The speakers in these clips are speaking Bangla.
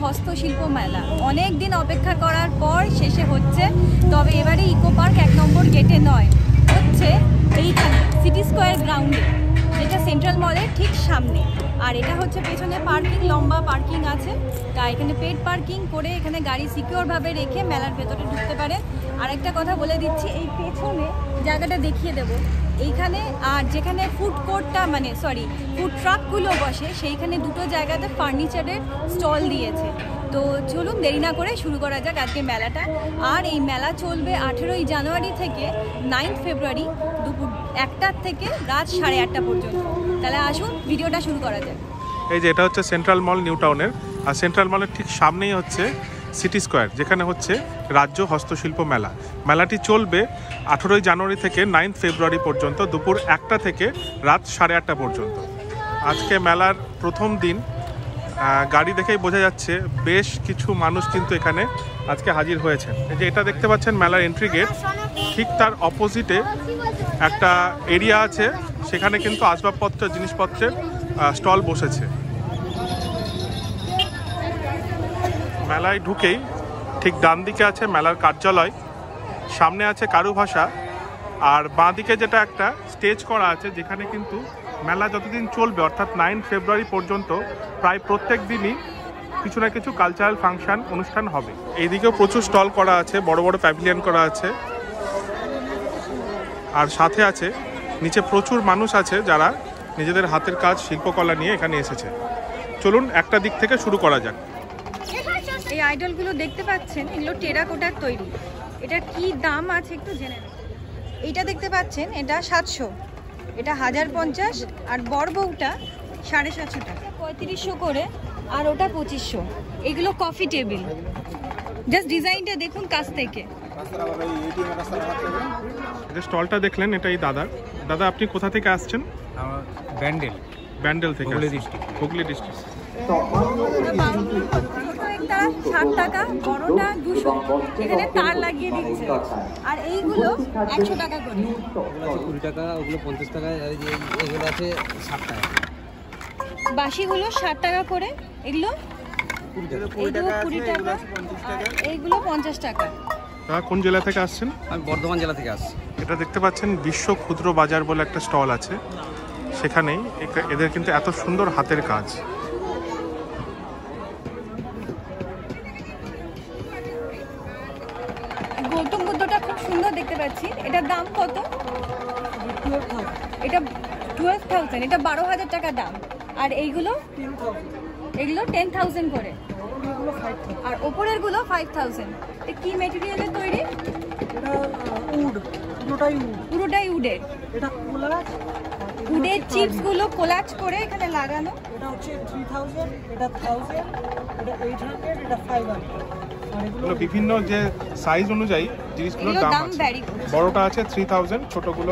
হস্তশিল্প মেলা অনেক দিন অপেক্ষা করার পর শেষে হচ্ছে। তবে এবারে ইকো পার্ক 1 নম্বর গেটে নয়, হচ্ছে এইখানে সিটি স্কোয়ার গ্রাউন্ডে, যেটা সেন্ট্রাল মলের ঠিক সামনে। আর এটা হচ্ছে পেছনে পার্কিং, লম্বা পার্কিং আছে, তাই এখানে পেড পার্কিং করে এখানে গাড়ি সিকিউরভাবে রেখে মেলার ভেতরে ঢুকতে পারে। আরেকটা কথা বলে দিচ্ছি, এই পেছনে জায়গাটা দেখিয়ে দেবো এইখানে, আর যেখানে ফুড কোর্টটা ফুড ট্রাকগুলো বসে সেইখানে দুটো জায়গাতে ফার্নিচারের স্টল দিয়েছে। তো চলুন দেরি না করে শুরু করা যাক আজকে মেলাটা। আর এই মেলা চলবে 18ই জানুয়ারি থেকে 9 ফেব্রুয়ারি দুপুর 1টার থেকে রাত 8:30 পর্যন্ত। তাহলে আসুন ভিডিওটা শুরু করা যাক। এই যে এটা হচ্ছে সেন্ট্রাল মল নিউ টাউনের, আর সেন্ট্রাল মলের ঠিক সামনেই হচ্ছে সিটি স্কোয়ার, যেখানে হচ্ছে রাজ্য হস্তশিল্প মেলা। মেলাটি চলবে 18ই জানুয়ারি থেকে 9 ফেব্রুয়ারি পর্যন্ত দুপুর 1টা থেকে রাত 8:30 পর্যন্ত। আজকে মেলার প্রথম দিন, গাড়ি দেখেই বোঝা যাচ্ছে বেশ কিছু মানুষ কিন্তু এখানে আজকে হাজির হয়েছেন। এই যে এটা দেখতে পাচ্ছেন মেলার এন্ট্রি গেট, ঠিক তার অপোজিটে একটা এরিয়া আছে, সেখানে কিন্তু আসবাবপত্র জিনিসপত্রের স্টল বসেছে। মেলায় ঢুকেই ঠিক ডান দিকে আছে মেলার কার্যালয়, সামনে আছে কারুভাষা, আর বাঁ দিকে যেটা একটা স্টেজ করা আছে, যেখানে কিন্তু মেলা যতদিন চলবে অর্থাৎ 9 ফেব্রুয়ারি পর্যন্ত প্রায় প্রত্যেক দিনই কিছু না কিছু কালচারাল ফাংশন অনুষ্ঠান হবে। এইদিকেও প্রচুর স্টল করা আছে, বড় বড় প্যাভিলিয়ন করা আছে, আর সাথে আছে নিচে প্রচুর মানুষ আছে যারা নিজেদের হাতের কাজ শিল্পকলা নিয়ে এখানে এসেছে। চলুন একটা দিক থেকে শুরু করা যাক। এই আইডলগুলো দেখতে পাচ্ছেন, এগুলো টেরাকোটার তৈরি। এটা কি দাম আছে একটু জেনে নেব। এইটা দেখতে পাচ্ছেন, এটা 700, এটা 1050, আর বড় বউটা 750 টাকা, 3500 করে, আর ওটা 2500। এগুলো কফি টেবিল, জাস্ট ডিজাইনটা দেখুন কাছ থেকে। যে স্টলটা দেখলেন এটাই দাদা, আপনি কোথা থেকে আসছেন? ব্যান্ডেল থেকে, হুগলি ডিস্ট্রিক্ট। 60 টাকা, বড়টা 200, এখানে তার লাগিয়ে দিচ্ছে। আর এইগুলো 100 টাকা করে, 20 টাকা, ওগুলো 50 টাকা, এগুলো আছে 60 টাকা। বাসিগুলো 60 টাকা করে, এগুলো 20 টাকা, এইগুলো 50 টাকা। কোন জেলা থেকে আসছেন? আমি বর্ধমান জেলা থেকে আসছি। এটা দেখতে পাচ্ছেন বিশ্ব ক্ষুদ্র বাজার বলে একটা স্টল আছে, সেখানেই এদের কিন্তু এত সুন্দর হাতের কাজ। গৌতম বুদ্ধটা খুব সুন্দর দেখতে পাচ্ছি। এটার দাম কত? এটা 12,000, এটা 12,000 টাকা দাম। আর এইগুলো 10,000 করে, আর ওপরের গুলো 5,000। কি মেটেরিয়ালের তৈরি? পুরোটাই উডের। উডের চিপস গুলো কোলাজ করে এখানে লাগানো। এটা হচ্ছে 3000, এটা 1000, এটা 800, এটা 500। এগুলো বিভিন্ন যে সাইজ অনুযায়ী জিনিসগুলোর দাম আছে। বড়টা আছে 3000, ছোটগুলো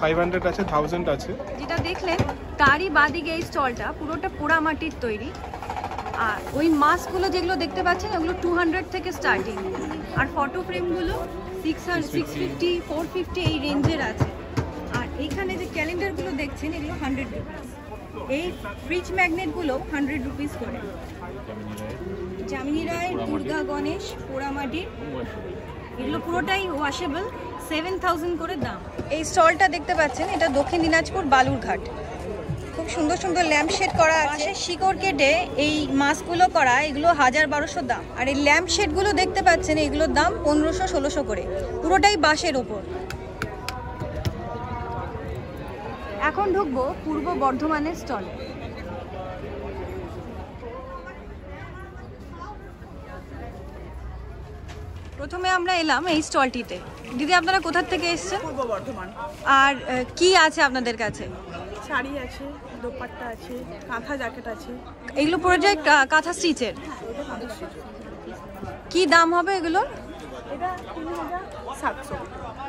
500 আছে, 1000 আছে। যেটা দেখলেন তারই বাদিকে এই স্টলটা পুরোটা পোড়া মাটির তৈরি। আর ওই মাস্কগুলো যেগুলো দেখতে পাচ্ছেন ওগুলো 200 থেকে স্টার্টিং। আর ফটো ফ্রেমগুলো 600, 650, 450 এই রেঞ্জের আছে। আর এইখানে যে ক্যালেন্ডারগুলো দেখছেন এগুলো 100 রুপিস। এই ফ্রিজ ম্যাগনেটগুলো 100 রুপিস করে। যামিনী রায়, দুর্গা গণেশ, পোড়ামাটির, এগুলো পুরোটাই ওয়াশেবল, 7000 করে দাম। এই স্টলটা দেখতে পাচ্ছেন, এটা দক্ষিণ দিনাজপুর বালুরঘাট। খুব সুন্দর সুন্দর ল্যাম্পশেড করা আছে, শিকড় কেটে এই মাস্কগুলো করা, এগুলো 1000-1200 দাম। আর এই ল্যাম্পশেডগুলো দেখতে পাচ্ছেন, এগুলোর দাম 1500-1600 করে, পুরোটাই বাঁশের ওপর। এখন ঢুকবো পূর্ব বর্ধমানের স্টলে। প্রথমে আমরা এলাম এই স্টলটিতে। দিদি, আপনারা কোথা থেকে এসেছেন? পূর্ব বর্ধমান। আর কি আছে আপনাদের কাছে? শাড়ি আছে, দোপাট্টা আছে, কাঁথা জ্যাকেট আছে। এগুলো পড়ে যায় কাঁথা স্টিচের। কি দাম হবে এগুলোর? এটা 3700।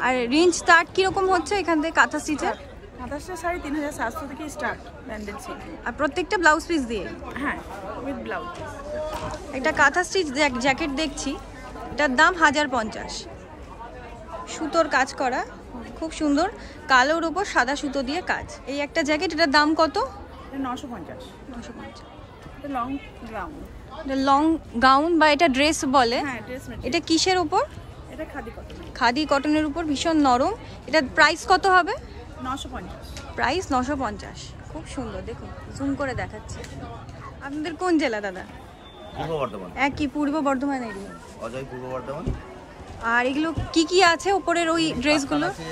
আর রেঞ্জ স্টার্ট কিরকম হচ্ছে এখান থেকে কাঁথা স্টিচের? কাঁথাসটা শাড়ি 3700 থেকে স্টার্ট, ব্যান্ডেল সিল। আর প্রত্যেকটা ব্লাউজ পিস দিয়ে? হ্যাঁ, উইথ ব্লাউজ। একটা কাঁথা স্টিচ জ্যাকেট দেখছি, এটার দাম 1050। সুতোর কাজ করা, খুব সুন্দর, কালোর উপর সাদা সুতো দিয়ে কাজ। এই একটা জ্যাকেট, এটার দাম কত? 950। 950। এটা লং গ্রাউন্ড। এটা লং গাউন বা এটা ড্রেস বলে। হ্যাঁ, ড্রেস মেটেরিয়াল। এটা কিসের উপর? এটা খাদি কটন। খাদি কটনের উপর, ভীষণ নরম। এটার প্রাইস কত হবে? 950। প্রাইস 950। খুব সুন্দর, দেখুন জুম করে দেখাচ্ছি। আপনাদের কোন জেলা দাদা? পূর্ব বর্ধমান। একই পূর্ব বর্ধমান এরিয়া। অজয় পূর্ব বর্ধমান। আর এগুলো কি কি আছে উপরের ওই ড্রেসগুলো? আছে,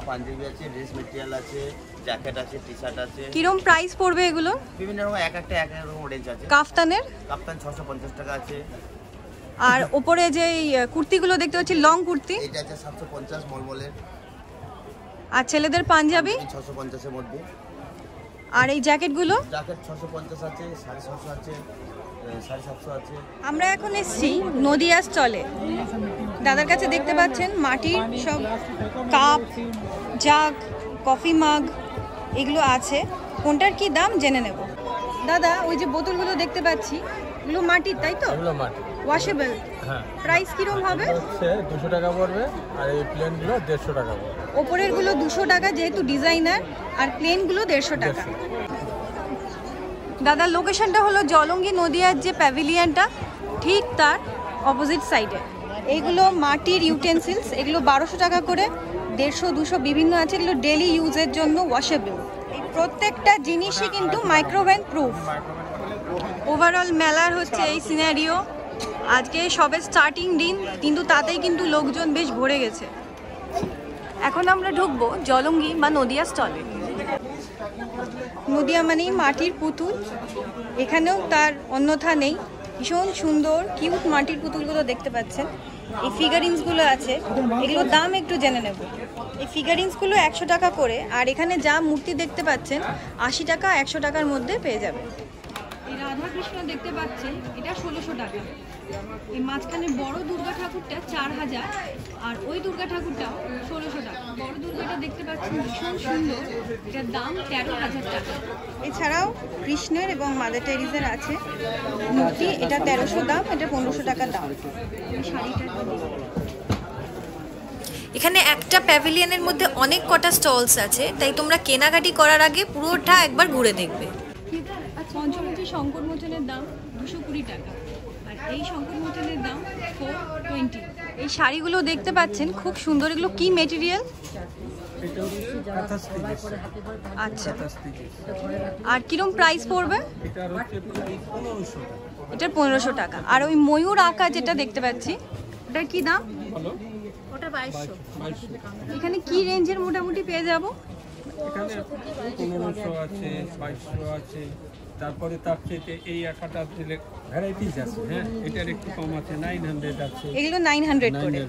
পাঞ্জাবি আছে, ড্রেস মেটেরিয়াল আছে, জ্যাকেট আছে, টি শার্ট আছে। কিরম প্রাইস পড়বে এগুলো? বিভিন্ন রকম এক এক রকম রেঞ্জ আছে। কাফতানের? কাপ্তান 650 টাকা আছে। আর উপরে যে কুর্তিগুলো দেখতে পাচ্ছি, লং কুর্তি, এটা আছে 750 মলমলের। আর ছেলেদের পাঞ্জাবি 650 এর মধ্যে। আর এই জ্যাকেটগুলো? জ্যাকেট 650 আছে, 650 আছে, 750 আছে। আমরা এখন এসেছি নদিয়া স্টলে। দাদার কাছে দেখতে পাচ্ছেন মাটির সব কাপ, জাগ, কফি মাগ এগুলো আছে। কোনটার কি দাম জেনে নেব। দাদা, ওই যে বোতলগুলো দেখতে পাচ্ছি, এগুলো মাটির, তাই তো? এগুলো মাটি। ওয়াশেবল? হ্যাঁ। প্রাইস কিরম হবে? হচ্ছে 200 টাকা পড়বে, আর এই প্লেনগুলো 150 টাকা পড়বে। ওপরের গুলো 200 টাকা যেহেতু ডিজাইনার, আর প্লেন গুলো 150 টাকা। দাদার লোকেশনটা হলো জলঙ্গি নদিয়ার যে প্যাভিলিয়নটা, ঠিক তার অপোজিট সাইডে। এইগুলো মাটির ইউটেন্সিলস, এগুলো 1200 টাকা করে, 150, 200 বিভিন্ন আছে। এগুলো ডেলি ইউজের জন্য ওয়াশেবল। এই প্রত্যেকটা জিনিসই কিন্তু মাইক্রোওয়েভ প্রুফ। ওভারঅল মেলার হচ্ছে এই সিনারিও। আজকে সবে স্টার্টিং দিন, কিন্তু তাতেই কিন্তু লোকজন বেশ ভরে গেছে। এখন আমরা ঢুকবো জলঙ্গি বা নদিয়া স্টলে। নদিয়া মানেই মাটির পুতুল, এখানেও তার অন্যথা নেই। ভীষণ সুন্দর কিউট মাটির পুতুলগুলো দেখতে পাচ্ছেন। এই ফিগারিংসগুলো আছে, এগুলোর দাম একটু জেনে নেব। এই ফিগারিংসগুলো 100 টাকা করে, আর এখানে যা মূর্তি দেখতে পাচ্ছেন 80 টাকা 100 টাকার মধ্যে পেয়ে যাবে। এই রাধা কৃষ্ণ দেখতে পাচ্ছেন, এটা 1600 টাকা। এই মাঝখানে বড় দুর্গা ঠাকুরটা 4000, আর ওই দুর্গা ঠাকুরটাও 1600 টাকা। বড় দুর্গাটা দেখতে পাচ্ছেন ভীষণ সুন্দর, এটার দাম 13000 টাকা। এছাড়াও কৃষ্ণের এবং মাদার টেরিজের আছে মূর্তি, এটা 1300 দাম, এটা 1500 টাকা দাম। এই শাড়িটা এখানে একটা প্যাভিলিয়নের মধ্যে অনেক কটা স্টলস আছে, তাই তোমরা কেনাকাটি করার আগে পুরোটা একবার ঘুরে দেখবে। পঞ্চমুখী শঙ্কর মোচনের দাম 220 টাকা, আর এই শঙ্কর মোচনের দাম 420। এই শাড়িগুলো দেখতে পাচ্ছেন খুব সুন্দর। এগুলো কি মেটেরিয়াল? আচ্ছা, আর কিরম প্রাইস পড়বে? এটার 1500 টাকা। আর ওই ময়ূর আঁকা যেটা দেখতে পাচ্ছি, ওটার কি দাম? ওটা 2200। এখানে কি রেঞ্জের মোটামুটি পেয়ে যাব? এখানে 1500 আছে, 2200 আছে, তারপরে তার চেয়ে এই আঁকাটা দিলে ভ্যারাইটিস আছে। হ্যাঁ, এটার একটু কম আছে, 900 আছে। এগুলো 900 করে।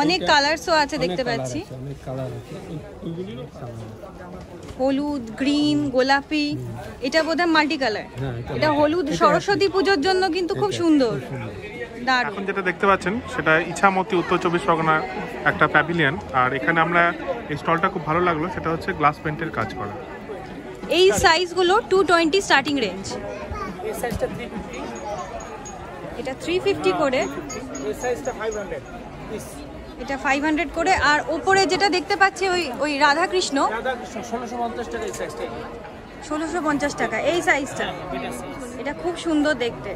অনেক কালারসও আছে দেখতে পাচ্ছি, অনেক কালার আছে। এগুলিরও কালার হলুদ, গ্রিন, গোলাপি। এটা বোধহয় মাল্টি কালার। এটা হলুদ সরস্বতী পুজোর জন্য কিন্তু খুব সুন্দর। এখন যেটা দেখতে পাচ্ছেন সেটা ইছামতি উত্তর 24 পরগনার একটা প্যাভিলিয়ন। আর এখানে আমরা এই স্টলটা খুব ভালো লাগলো, সেটা হচ্ছে গ্লাস পেন্টের কাজ করা। এই সাইজগুলো 220 স্টার্টিং রেঞ্জ। এই সাইজটা 350, এটা 350 করে, এই সাইজটা 500 পিস। এটা 500 করে। আর উপরে যেটা দেখতে পাচ্ছি ওই রাধা কৃষ্ণ, রাধা কৃষ্ণ 1650 টাকা এই সাইজটা। 1650 টাকা এই সাইজটা। এটা খুব সুন্দর দেখতে।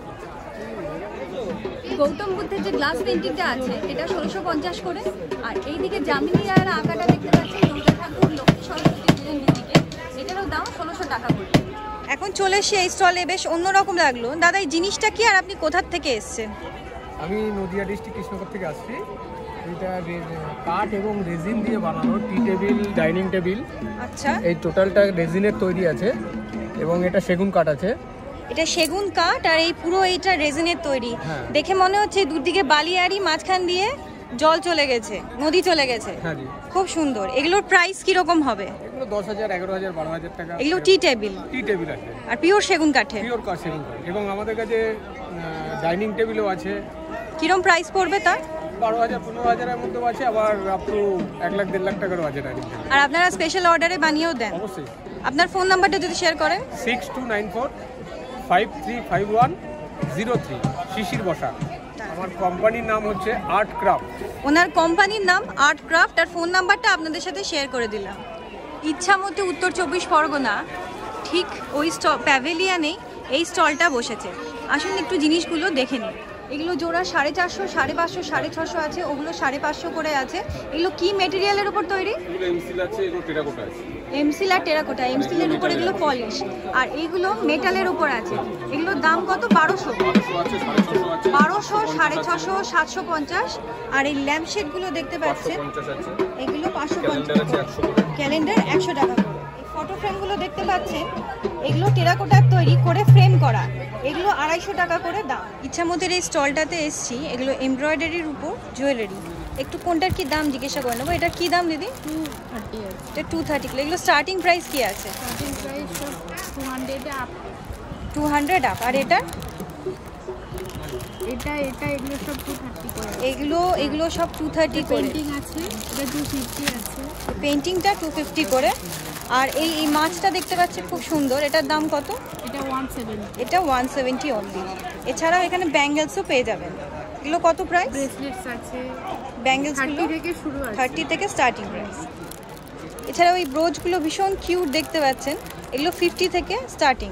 গৌতম বুদ্ধের যে গ্লাস পেন্টিংটা আছে, এটা 1650 করে। আর এইদিকে যামিনী রায়ের আঁকাটা দেখতে পাচ্ছি, দুর্গা ঠাকুর, লক্ষ্মী সরস্বতী পুজোর দিকে, এটারও দাম 1600 টাকা করে। এখন চলে এসে এই স্টলে বেশ অন্যরকম লাগলো। দাদা, এই জিনিসটা কি, আর আপনি কোথার থেকে এসেছেন? আমি নদিয়া ডিস্ট্রিক্ট কৃষ্ণনগর থেকে আসছি। এটা কাঠ এবং রেজিন দিয়ে বানানো টি টেবিল, ডাইনিং টেবিল। আচ্ছা, এই টোটালটা রেজিনের তৈরি আছে, এবং এটা সেগুন কাঠ আছে। এটা সেগুন কাঠ, আর এই পুরো এইটা রেজিনের তৈরি। হ্যাঁ। দেখে মনে হচ্ছে দুদিকে বালিয়াড়ি, মাঝখান দিয়ে জল চলে গেছে, নদী চলে গেছে। হ্যাঁ জি। খুব সুন্দর। এগুলোর প্রাইস কি রকম হবে? এগুলো 10,000, 11,000, 12,000 টাকা। এগুলো টি টেবিল আছে, আর পিওর সেগুন কাঠে। পিওর সেগুন কাঠ। এবং আমাদের কাছে ডাইনিং টেবিলও আছে। কিরম প্রাইস পড়বে তার? 12,000, 15,000 এর মধ্যে আছে, আবার আপ টু 1 লাখ 1.5 লাখ টাকারও আছে ডাইনিং টেবিল। আর আপনারা স্পেশাল অর্ডারে বানিয়েও দেন? অবশ্যই। আপনার ফোন নাম্বারটা যদি শেয়ার করেন। 6294535103, শিশির বসা। আমার কোম্পানির নাম হচ্ছে আর্ট ক্রাফট। ওনার কোম্পানির নাম আর্ট ক্রাফট, আর ফোন নাম্বারটা আপনাদের সাথে শেয়ার করে দিলাম। ইচ্ছামতি উত্তর 24 পরগনা, ঠিক ওই প্যাভিলিয়নেই এই স্টলটা বসেছে। আসুন একটু জিনিসগুলো দেখে নিন। এগুলো জোড়া 450, 550, 650 আছে, ওগুলো 550 করে আছে। এগুলো কি মেটেরিয়ালের উপর তৈরি? এমসিল আছে, এগুলো টেরাকোটা আছে। এমসিল আর টেরাকোটা। এমসিলের উপর এগুলো পলিশ, আর এইগুলো মেটালের উপর আছে। এগুলোর দাম কত? 1200, 650, 750। আর এই ল্যাম্পশেডগুলো দেখতে পাচ্ছেন, এগুলো 550। ক্যালেন্ডার 100 টাকা করে। এই ফটো ফ্রেমগুলো দেখতে পাচ্ছেন, এগুলো টেরাকোটার তৈরি করে ফ্রেম করা, এগুলো 250 টাকা করে দাম। ইচ্ছামতির এই স্টলটাতে এসছি, এগুলো এমব্রয়ডারির উপর জুয়েলারি। একটু কোনটার কি দাম জিজ্ঞাসা করে নেবো। এটার কি দাম দিদি? 230 আছে। এটা 230 কিলো। এগুলো স্টার্টিং প্রাইস কি আছে? Starting price 200 up. 200 আপ। আর এটা এগুলো সব 230 করে। এগুলো সব 230 করে। পেইন্টিং আছে, এটা 250 আছে। পেইন্টিংটা 250 করে। আর এই মাছটা দেখতে পাচ্ছি খুব সুন্দর, এটার দাম কত? এটা 170। এটা 170 অনলি। এছাড়াও এখানে ব্যাঙ্গেলসও পেয়ে যাবেন। এগুলো কত প্রাইস? ব্রেসলেটস আছে, ব্যাঙ্গেলসগুলো 30 থেকে শুরু আছে। 30 থেকে স্টার্টিং প্রাইস। এছাড়াও এই ব্রোচগুলো ভীষণ কিউট দেখতে পাচ্ছেন, এগুলো 50 থেকে স্টার্টিং।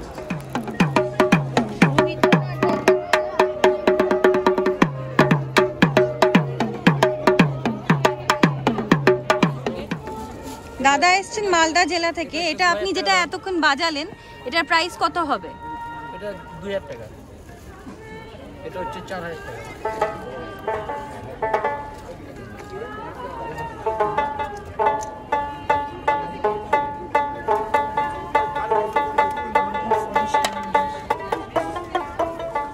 দাদা এসছেন মালদা জেলা থেকে। এটা আপনি যেটা এতক্ষণ বাজালেন, এটার প্রাইস কত হবে? এটা 2000 টাকা। এটা হচ্ছে 4000 টাকা।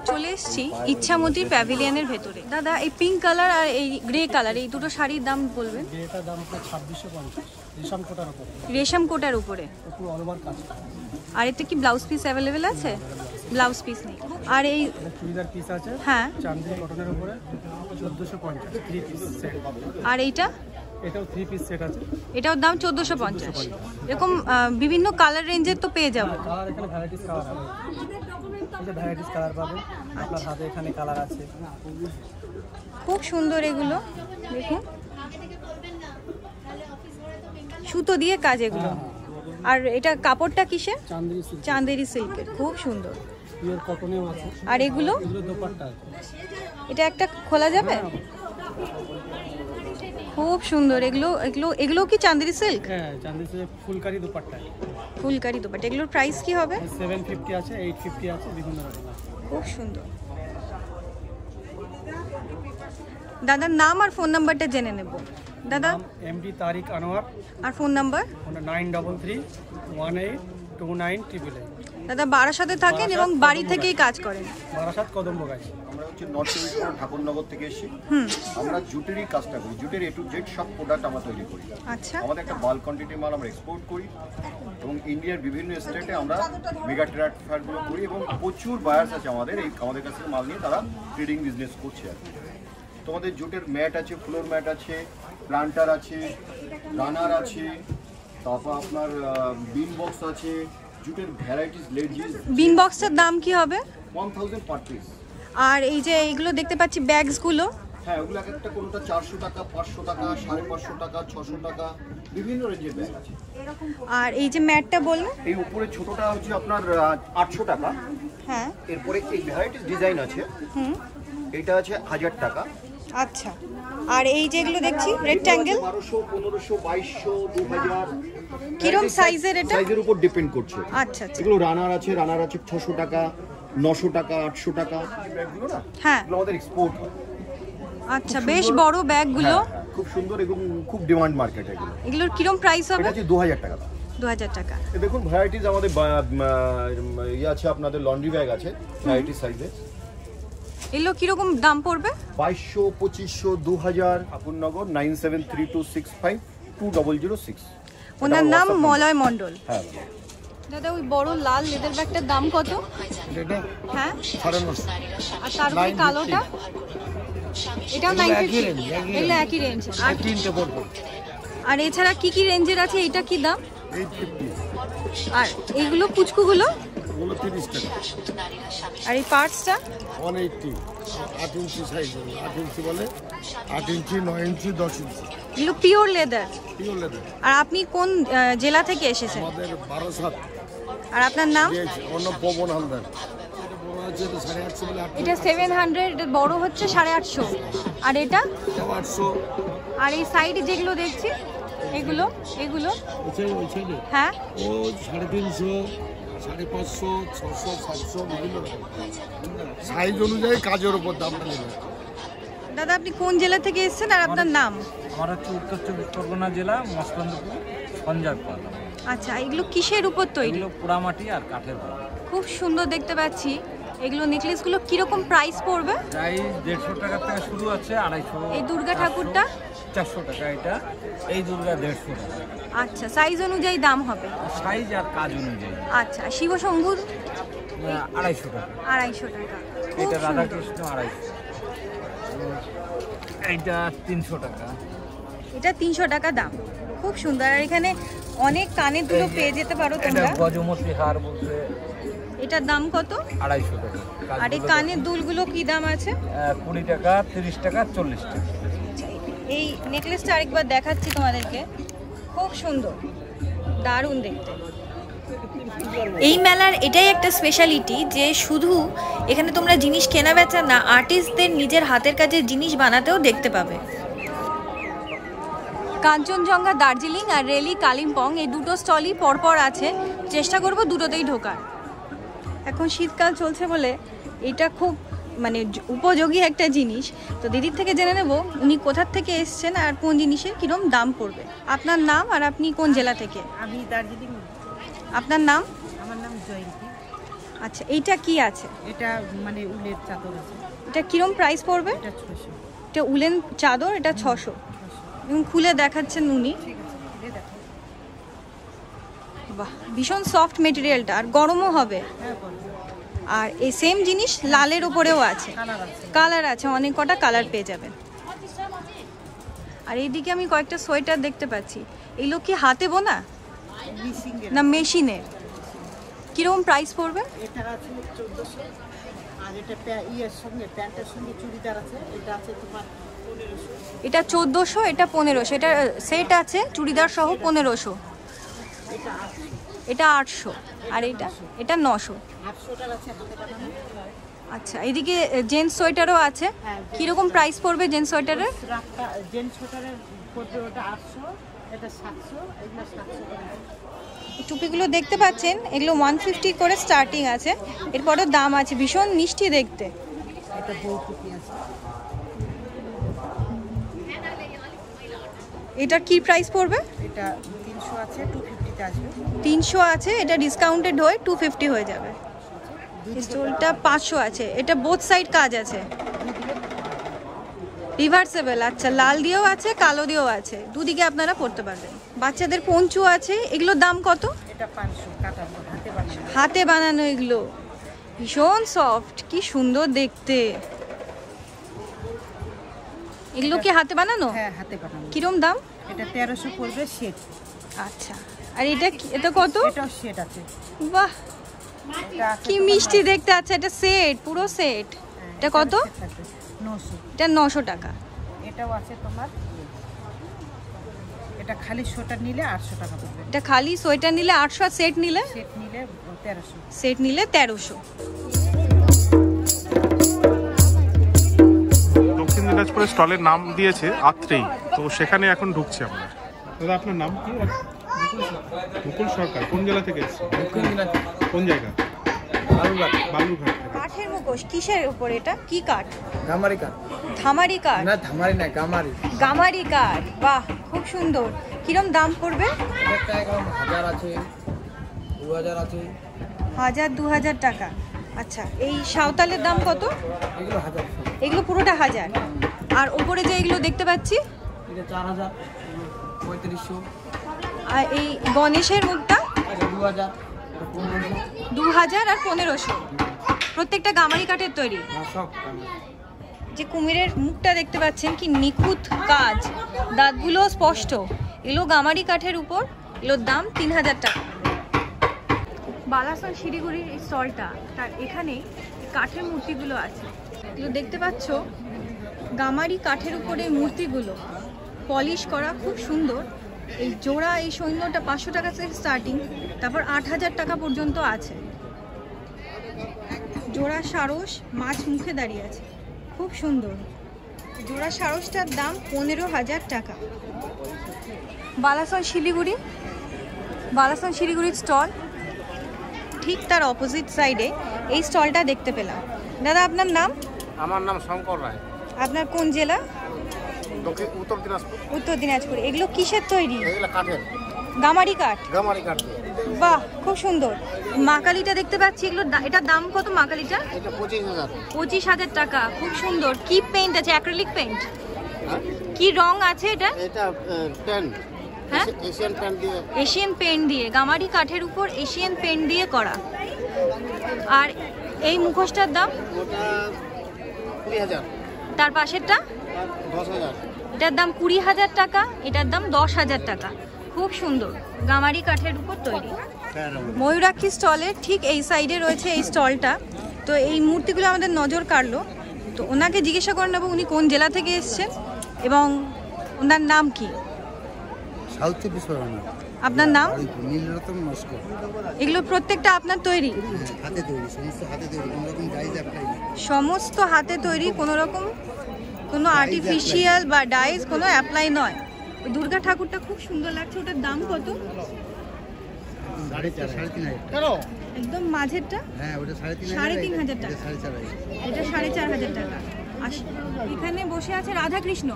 চলে এসছি ইচ্ছামতির প্যাভিলিয়নের ভেতরে। দাদা এই পিঙ্ক কালার আর এই গ্রে কালার, এই দুটো শাড়ির দাম বলবেন? এটার দাম আপনার 2650, রেশম কোটার উপরে। রেশম কোটার উপরে পুরো অল ওভার কাজ। আর এতে কি ব্লাউজ পিস অ্যাভেলেবেল আছে? ব্লাউজ পিস নেই। আর এই চুড়িদার পিস আছে, হ্যাঁ, চান্দি কটনের উপরে 1450, 3 পিস সেট। আর এইটা? এটাও 3 পিস সেট আছে, এটাও দাম 1450। এরকম বিভিন্ন কালার রেঞ্জের তো পেয়ে যাবো। কালার এখানে ভ্যারাইটিস কালার আছে, এই ভ্যারাইটিস কালার পাবেন আপনার হাতে। এখানে কালার আছে, খুব সুন্দর এগুলো দেখুন, সুতো দিয়ে কাজ এগুলো। আর এটা কাপড়টা কিসের? চান্দেরি সিল্ক। চান্দেরি সিল্কের, খুব সুন্দর। পিওর কটনেও আছে। আর এগুলো? এগুলো দোপাট্টা আছে। এটা একটা খোলা যাবে? খুব সুন্দর। এগুলো কি চান্দেরি সিল্ক? হ্যাঁ, চান্দেরি সিল্ক ফুলকারি দোপাট্টা। ফুলকারি দোপাট্টা। এগুলোর প্রাইস কি হবে? 750 আছে, 850 আছে, বিভিন্ন রকম আছে। খুব সুন্দর। দাদার নাম আর ফোন নাম্বারটা জেনে নেব। দাদা এমডি তারিক আনোয়ার। আর ফোন নাম্বার? 9333192988। দাদা বারাসাতে থাকেন এবং বাড়ি থেকেই কাজ করেন? বারাসাত কদমবাগান। আমরা হচ্ছে নর্থ চব্বিশ পরগনা ঠাকুরনগর থেকে এসেছি। আমরা জুটেরই কাজটা করি, জুটের A to Z সব প্রোডাক্ট আমরা তৈরি করি। আচ্ছা। আমাদের একটা বাল্ক কোয়ান্টিটি মাল আমরা এক্সপোর্ট করি এবং ইন্ডিয়ার বিভিন্ন স্টেটে আমরা মেগা ট্রেড ফেয়ারগুলো করি এবং প্রচুর বায়ার্স আছে আমাদের কাছ থেকে মাল নিয়ে তারা ট্রেডিং বিজনেস করছে আর কি। তোমাদের জুটের ম্যাট আছে, ফ্লোর ম্যাট আছে, প্লান্টার আছে, রানার আছে, তারপর আপনার বিন বক্স আছে, জুটের ভ্যারাইটিস লেডিস। বিন বক্সের দাম কি হবে? 1000 পার পিস। আর এই যে এইগুলো দেখতে পাচ্ছি ব্যাগসগুলো? হ্যাঁ, ওগুলো একটা কোনটা 400 টাকা, 500 টাকা, 550 টাকা, 600 টাকা, বিভিন্ন রেঞ্জের ব্যাগ আছে। আর এই যে ম্যাটটা বললেন? এই উপরে ছোটটা হচ্ছে আপনার 800 টাকা। হ্যাঁ। এরপরে এই ভ্যারাইটিস ডিজাইন আছে, এটা আছে 1000 টাকা। আচ্ছা। আর এই যেগুলো দেখছি রেক্ট্যাঙ্গেল? 1200, 1500, 2200, 2000। কিরকম সাইজের এটা? সাইজের উপর ডিপেন্ড করছে। আচ্ছা আচ্ছা। এগুলো রানার আছে 600 টাকা, 900 টাকা, 800 টাকা। ব্যাগগুলো না? হ্যাঁ। এগুলো আমাদের এক্সপোর্ট হয়। আচ্ছা, বেশ বড় ব্যাগগুলো। খুব সুন্দর, এগুলো খুব ডিমান্ড মার্কেটে। এগুলোর কিরকম প্রাইস হবে? এটা আছে 2000 টাকা। 2000 টাকা। দেখুন ভ্যারাইটিস আমাদের আছে, আপনাদের লন্ড্রি ব্যাগ আছে ভ্যারাইটি সাইজে। এগুলো কিরকম দাম পড়বে? 2200, 2500, 2000। ঠাকুরনগর 973265 2006। ওনার নাম মলয় মণ্ডল। হ্যাঁ দাদা ওই বড় লাল লেদার ব্যাগটার দাম কত? হ্যাঁ 950। আর তার উপরে কালোটা এটাও 950, এগুলো একই রেঞ্জ। আর তিনটে পড়বে। আর এছাড়া কি কি রেঞ্জের আছে? এটা কি দাম? 850। আর এইগুলো পুচকুগুলো? ওগুলো 30 টাকা। আর এই পার্টসটা 180, 8 ইঞ্চি সাইজ, 8 ইঞ্চি বলে 8 ইঞ্চি, 9 ইঞ্চি, 10 ইঞ্চি। এগুলো পিওর লেদার। Pure leather. আর আপনি কোন জেলা থেকে এসেছেন? আমাদের 12/7। আর আপনার নাম? অন্য পবন হালদার। এটা 700, এটা বড় হচ্ছে 850। আর এটা 800। আর এই সাইডে যেগুলো দেখছি এগুলো এগুলো হ্যাঁ ও 350, 550, 600, 700 বিভিন্ন সাইজ অনুযায়ী কাজের উপর দাম নেবে। দাদা আপনি কোন জেলা থেকে এসেছেন আর আপনার নাম? আমার হচ্ছে উত্তর চব্বিশ পরগনা জেলা মসলন্দপুর সঞ্জয়পাড়া। আচ্ছা এগুলো কিসের উপর তৈরি? এগুলো পোড়ামাটি আর কাঠের উপর। খুব সুন্দর দেখতে পাচ্ছি। এগুলো নেকলেসগুলো কিরকম প্রাইস পড়বে? প্রাইস 150 টাকা থেকে শুরু আছে, 250। এই দুর্গা ঠাকুরটা 400 টাকা, এটা এই দুর্গা 150 টাকা। আচ্ছা সাইজ অনুযায়ী দাম হবে? সাইজ আর কাজ অনুযায়ী। আচ্ছা শিব শম্ভুর 250 টাকা। 250 টাকা। এটা রাধাকৃষ্ণ 250। এইটা 300 টাকা। এটা 300 টাকা দাম। খুব সুন্দর। আর এখানে অনেক কানের দুলো পেয়ে যেতে পারো তোমরা। এটা গজমতি হার বলতে। এটার দাম কত? 250 টাকা। আর এই কানের দুলগুলো কি দাম আছে? 20 টাকা, 30 টাকা, 40 টাকা। এই নেকলেসটা আরেকবার দেখাচ্ছি তোমাদেরকে। খুব সুন্দর, দারুণ দেখতে। এই মেলার এটাই একটা স্পেশালিটি যে শুধু এখানে তোমরা জিনিস কেনা বেচা না, আর্টিস্টদের নিজের হাতের কাজের জিনিস বানাতেও দেখতে পাবে। কাঞ্চনজঙ্ঘা দার্জিলিং আর রেলি কালিম্পং এই দুটো স্টলই পরপর আছে। চেষ্টা করব দুটোতেই ঢোকার। এখন শীতকাল চলছে বলে এটা খুব মানে উপযোগী একটা জিনিস। তো দিদির থেকে জেনে নেব উনি কোথার থেকে এসছেন আর কোন জিনিসের কীরকম দাম পড়বে। আপনার নাম আর আপনি কোন জেলা থেকে? আমি দার্জিলিং। আপনার নাম? আমার নাম জয়ন্তী। আচ্ছা এইটা কি আছে? এটা মানে উলের চাদর আছে। এটা কীরকম প্রাইস পড়বে? এটা 600। এটা উলেন চাদর, এটা 600। এবং খুলে দেখাচ্ছেন উনি। বাহ ভীষণ সফট মেটেরিয়ালটা, আর গরমও হবে। আর এই সেম জিনিস লালের উপরেও আছে, কালার আছে, অনেক কটা কালার পেয়ে যাবেন। আর এইদিকে আমি কয়েকটা সোয়েটার দেখতে পাচ্ছি। এগুলো কি হাতে বোনা না মেশিনের? কিরকম প্রাইস পড়বে? এটা আছে 1400। আর এটা ইয়ের সঙ্গে প্যান্টের সঙ্গে চুড়িদার আছে, এটা আছে তোমার 1500। এটা 1400, এটা 1500। এটা সেট আছে চুড়িদার সহ 1500। এটা 800। আর এটা 900। 800টার আছে হাতে বানানো। আচ্ছা এদিকে জেন্টস সোয়েটারও আছে। কিরকম প্রাইস পড়বে জেন্টস সোয়েটারের? জেন্টস সোয়েটারের পড়বে ওটা 800, এটা 700, এগুলো 700 করে। টুপিগুলো দেখতে পাচ্ছেন, এগুলো 150 করে স্টার্টিং আছে। এরপরেও দাম আছে। ভীষণ মিষ্টি দেখতে। এটা বউ টুপি আছে। এটা কি প্রাইস পড়বে? এটা 300 আছে, 250 তে আসবে। 300 আছে, এটা ডিসকাউন্টেড হয়ে 250 হয়ে যাবে। স্টোলটা 500 আছে। এটা বোথ সাইড কাজ আছে, রিভার্সেবল। আচ্ছা লাল দিয়েও আছে, কালো দিয়েও আছে, দুদিকে আপনারা পরতে পারবেন। বাচ্চাদের পঞ্চু আছে। এগুলোর দাম কত? এটা 500 কাটা, হাতে বানানো। হাতে বানানো এগুলো ভীষণ সফট, কি সুন্দর দেখতে। এগুলো কি হাতে বানানো? হ্যাঁ হাতে বানানো। কিরম দাম? এটা 1300 পড়বে সেট। আচ্ছা আর এটা কত? এটাও সেট আছে। বাহ কি মিষ্টি দেখতে। আছে এটা সেট, পুরো সেট। এটা কত? 900। এটা 900 টাকা। এটাও আছে তোমার, এটা খালি সোয়েটার নিলে 800 টাকা পড়বে। এটা খালি সোয়েটার নিলে 800, আর সেট নিলে? সেট নিলে 1300। সেট নিলে 1300। দক্ষিণ দিনাজপুরের স্টলের নাম দিয়েছে আত্রেই, তো সেখানে এখন ঢুকছি আমরা। দাদা আপনার নাম কি? মুকুল সরকার। কোন জেলা থেকে এসেছেন? কোন জায়গা? বালুরঘাট। কাঠের মুখোশ কিসের উপর? এটা কি কাঠ? গামারি কাঠ। ধামারি কাঠ? না ধামারি না, গামারি। গামারি কাঠ। বাহ খুব সুন্দর। কিরম দাম পড়বে? একটা একদম 1000 আছে, 2000 আছে। 1000-2000 টাকা। আচ্ছা এই সাঁওতালের দাম কত? এগুলো 1000। এগুলো পুরোটা 1000। আর উপরে যে এগুলো দেখতে পাচ্ছি এটা 4000। 3500। আর এই গণেশের মুখটা 2000, 2000 আর 1500। প্রত্যেকটা গামারি কাঠের তৈরি। সব যে কুমিরের মুখটা দেখতে পাচ্ছেন কি নিখুঁত কাজ, দাঁতগুলো স্পষ্ট, এগুলো গামারি কাঠের উপর, এগুলোর দাম 3000 টাকা। বালাসন শিলিগুড়ির এই স্টলটা, তার এখানে কাঠের মূর্তিগুলো আছে, এগুলো দেখতে পাচ্ছ গামারি কাঠের উপরে মূর্তিগুলো পলিশ করা, খুব সুন্দর। এই জোড়া এই সৈন্যটা 500 টাকা থেকে স্টার্টিং, তারপর 8000 টাকা পর্যন্ত আছে। জোড়া সারস মাছ মুখে দাঁড়িয়ে আছে, খুব সুন্দর। জোড়া সারসটার দাম 15,000 টাকা। বালাসন শিলিগুড়ির স্টল, ঠিক তার অপোজিট সাইডে এই স্টলটা দেখতে পেলাম। দাদা আপনার নাম? আমার নাম শঙ্কর রায়। আপনার কোন জেলা? উত্তর দিনাজপুর। উত্তর দিনাজপুর। এগুলো কিসের তৈরি? এগুলো কাঠের। গামারি কাঠ। গামারি কাঠ। বাহ, খুব সুন্দর। মাকালিটা দেখতে পাচ্ছি, এগুলো এটার দাম কত? মাকালিটা এটা 25,000। 25,000 টাকা। খুব সুন্দর। কি পেইন্ট আছে? Acrylic paint? কি রং আছে এটা? এটা পেন্ট, হ্যাঁ, এশিয়ান পেন্ট দিয়ে। এশিয়ান পেইন্ট দিয়ে, গামারি কাঠের উপর এশিয়ান পেইন্ট দিয়ে করা। আর এই মুখোশটার দাম? ওটা 20,000। তার পাশেরটা? 10,000। এটার দাম 20,000 টাকা, এটার দাম 10,000 টাকা। খুব সুন্দর, গামারি কাঠের উপর তৈরি। ময়ূরাক্ষী স্টলের ঠিক এই সাইডে রয়েছে এই স্টলটা। তো এই মূর্তিগুলো আমাদের নজর কাড়লো, তো ওনাকে জিজ্ঞাসা করে নেবো উনি কোন জেলা থেকে এসেছেন এবং ওনার নাম কি। সাউথ চব্বিশ পরগনা। আপনার নাম? নীলরতন নস্কর। এগুলো প্রত্যেকটা আপনার তৈরি? হাতে তৈরি, সমস্ত হাতে তৈরি, কোনো রকম ডাইজ অ্যাপ্লাই নেই। সমস্ত হাতে তৈরি, কোনো রকম কোনো আর্টিফিশিয়াল বা ডাইস কোনো অ্যাপ্লাই নয়। ওই দুর্গা ঠাকুরটা খুব সুন্দর লাগছে, ওটার দাম কত? 3,500। একদম মাঝেরটা? হ্যাঁ, ওটা 3,500 টাকা। 4,500। এটা 4,500 টাকা। এখানে বসে আছে রাধাকৃষ্ণ,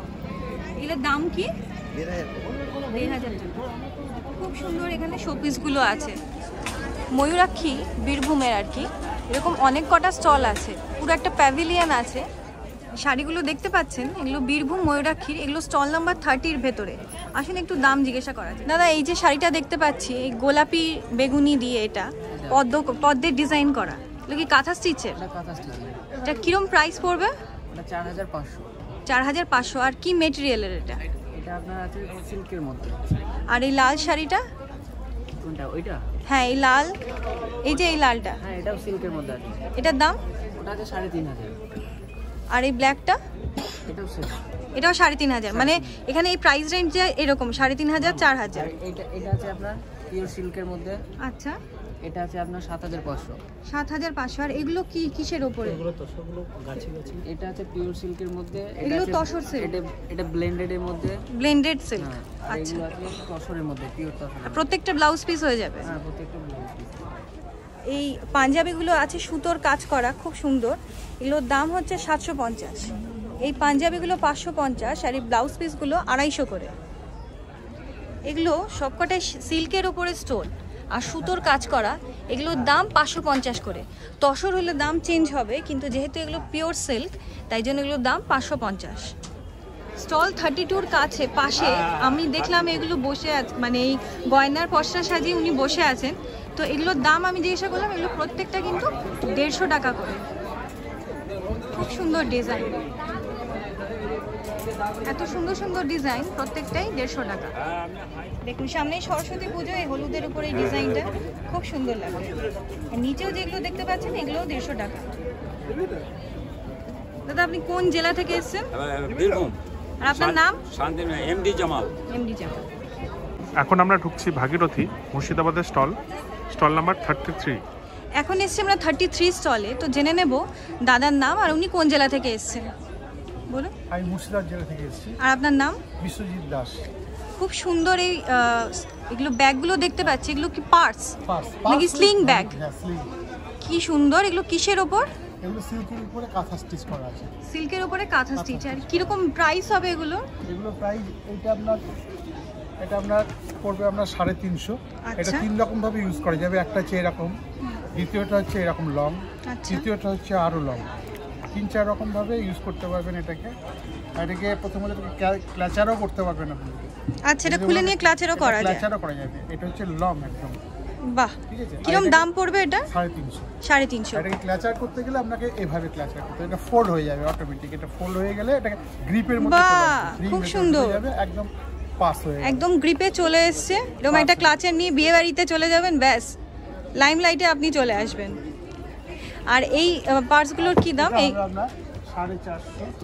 এগুলোর দাম কি? 1,500 টাকা। খুব সুন্দর এখানে শোপিসগুলো আছে। ময়ূরাক্ষী বীরভূমের আর কি, এরকম অনেক কটা স্টল আছে, পুরো একটা প্যাভিলিয়ন আছে। শাড়িগুলো দেখতে পাচ্ছেন, এগুলো বীরভূম ময়ূরাক্ষীর, এগুলো স্টল নাম্বার 30-র ভেতরে। আসুন একটু দাম জিজ্ঞাসা করা যায়। দাদা, এই যে শাড়িটা দেখতে পাচ্ছি, এই গোলাপি বেগুনি দিয়ে এটা পদ্মের ডিজাইন করা, এগুলো কি কাঁথা স্টিচের? এটা কিরম প্রাইস পড়বে? 4,500। 4,500। আর কি মেটেরিয়ালের এটা? এটা আপনার আছে সিল্কের মধ্যে। আর এই লাল শাড়িটা? কোনটা? ওইটা? হ্যাঁ, এই লাল, এই যে এই লালটা। হ্যাঁ, এটাও সিল্কের মধ্যে আছে। এটার দাম? ওটা আছে 3,500। আর এই ব্ল্যাকটা? এটাও সেম। এটাও 3,500। মানে এখানে এই প্রাইস রেঞ্জ এরকম 3,500, 4,000। এটা আছে আপনার পিওর সিল্কের মধ্যে। আচ্ছা, এটা আছে আপনার 7,500। 7,500। আর এগুলো কি কিসের উপরে? এগুলো তসরগুলো গাছি গাছি। এটা আছে পিওর সিল্কের মধ্যে। এগুলো তসর সিল্ক? এটা ব্লেন্ডেডের মধ্যে। Blended silk. আচ্ছা, এগুলো আছে তসরের মধ্যে, পিওর তসর। প্রত্যেকটা ব্লাউজ পিস হয়ে যাবে? হ্যাঁ, প্রত্যেকটা ব্লাউজ পিস। এই পাঞ্জাবিগুলো আছে সুতোর কাজ করা, খুব সুন্দর। এগুলোর দাম হচ্ছে 750। এই পাঞ্জাবিগুলো 550, আর এই ব্লাউজ পিসগুলো 250 করে। এগুলো সবকটাই সিল্কের ওপরে স্টোন আর সুতোর কাজ করা, এগুলোর দাম 550 করে। তসর হলে দাম চেঞ্জ হবে, কিন্তু যেহেতু এগুলো পিওর সিল্ক তাই জন্য এগুলোর দাম 550। স্টল 32-র কাছে পাশে আমি দেখলাম এগুলো বসে আছে, মানে এই গয়নার পসরা সাজিয়ে উনি বসে আছেন। তো এগুলোর দাম আমি জিজ্ঞাসা করলাম, এগুলো প্রত্যেকটা কিন্তু 150 টাকা করে। খুব সুন্দর ডিজাইন, এত সুন্দর সুন্দর ডিজাইন, প্রত্যেকটাই 150 টাকা। দেখুন সামনেই সরস্বতী পুজো, এই হলুদের উপরে এই ডিজাইনটা খুব সুন্দর লাগে। আর নিচেও যেগুলো দেখতে পাচ্ছেন এগুলোও 150 টাকা। দাদা, আপনি কোন জেলা থেকে এসেছেন? বীরভূম। আর আপনার নাম? শান্তিনাথ, এমডি জামাল। এমডি জামাল। এখন আমরা ঢুকছি ভাগীরথী মুর্শিদাবাদের স্টল নাম্বার 33। এখন এসছি আমরা 33 স্টলে। তো জেনে নেব দাদার নাম আর উনি কোন জেলা থেকে এসেছেন। বলুন। আমি মুর্শিদাবাদ জেলা থেকে এসেছি। আর আপনার নাম? বিশ্বজিৎ দাস। খুব সুন্দর এই এগুলো ব্যাগগুলো দেখতে পাচ্ছি, এগুলো কি পার্স নাকি স্লিং ব্যাগ? কি সুন্দর, এগুলো কিসের ওপর? এগুলো সিল্কের উপরে কাঁথা স্টিচ করা আছে। সিল্কের উপরে কাঁথা স্টিচ। আর কিরকম প্রাইস হবে এগুলো? এগুলো প্রাইস এটা আপনার পড়বে আপনার 350। এটা 3 রকম ভাবে ইউজ করা যাবে। একটা হচ্ছে এরকম, দ্বিতীয়টা হচ্ছে এরকম লং, তৃতীয়টা হচ্ছে আরো লং। 3-4 রকম ভাবে ইউজ করতে পারবেন এটাকে। এটাকে প্রথমত ক্লাচারও করতে পারবেন আপনি। আচ্ছা, এটা খুলে নিয়ে ক্লাচেরও করা যায়। ক্লাচেরও করা যাবে। এটা হচ্ছে লং একদম। বাহ, ঠিক আছে। কিরকম দাম পড়বে এটা? 350। 350। এটাকে ক্লাচার করতে গেলে আপনাকে এভাবে ক্লাচার করতে হবে। এটা ফোল্ড হয়ে যাবে অটোমেটিক। এটা ফোল্ড হয়ে গেলে এটাকে গ্রিপের মধ্যে চলে আসবে। খুব সুন্দর যাবে, একদম পাস হয়ে যাবে। একদম গ্রিপে চলে এসেছে। এরকম একটা ক্লাচের নিয়ে বিয়ে বাড়িতে চলে যাবেন, ব্যাস লাইমলাইটে আপনি চলে আসবেন। আর এই পার্টসগুলোর কি দাম? এই 450,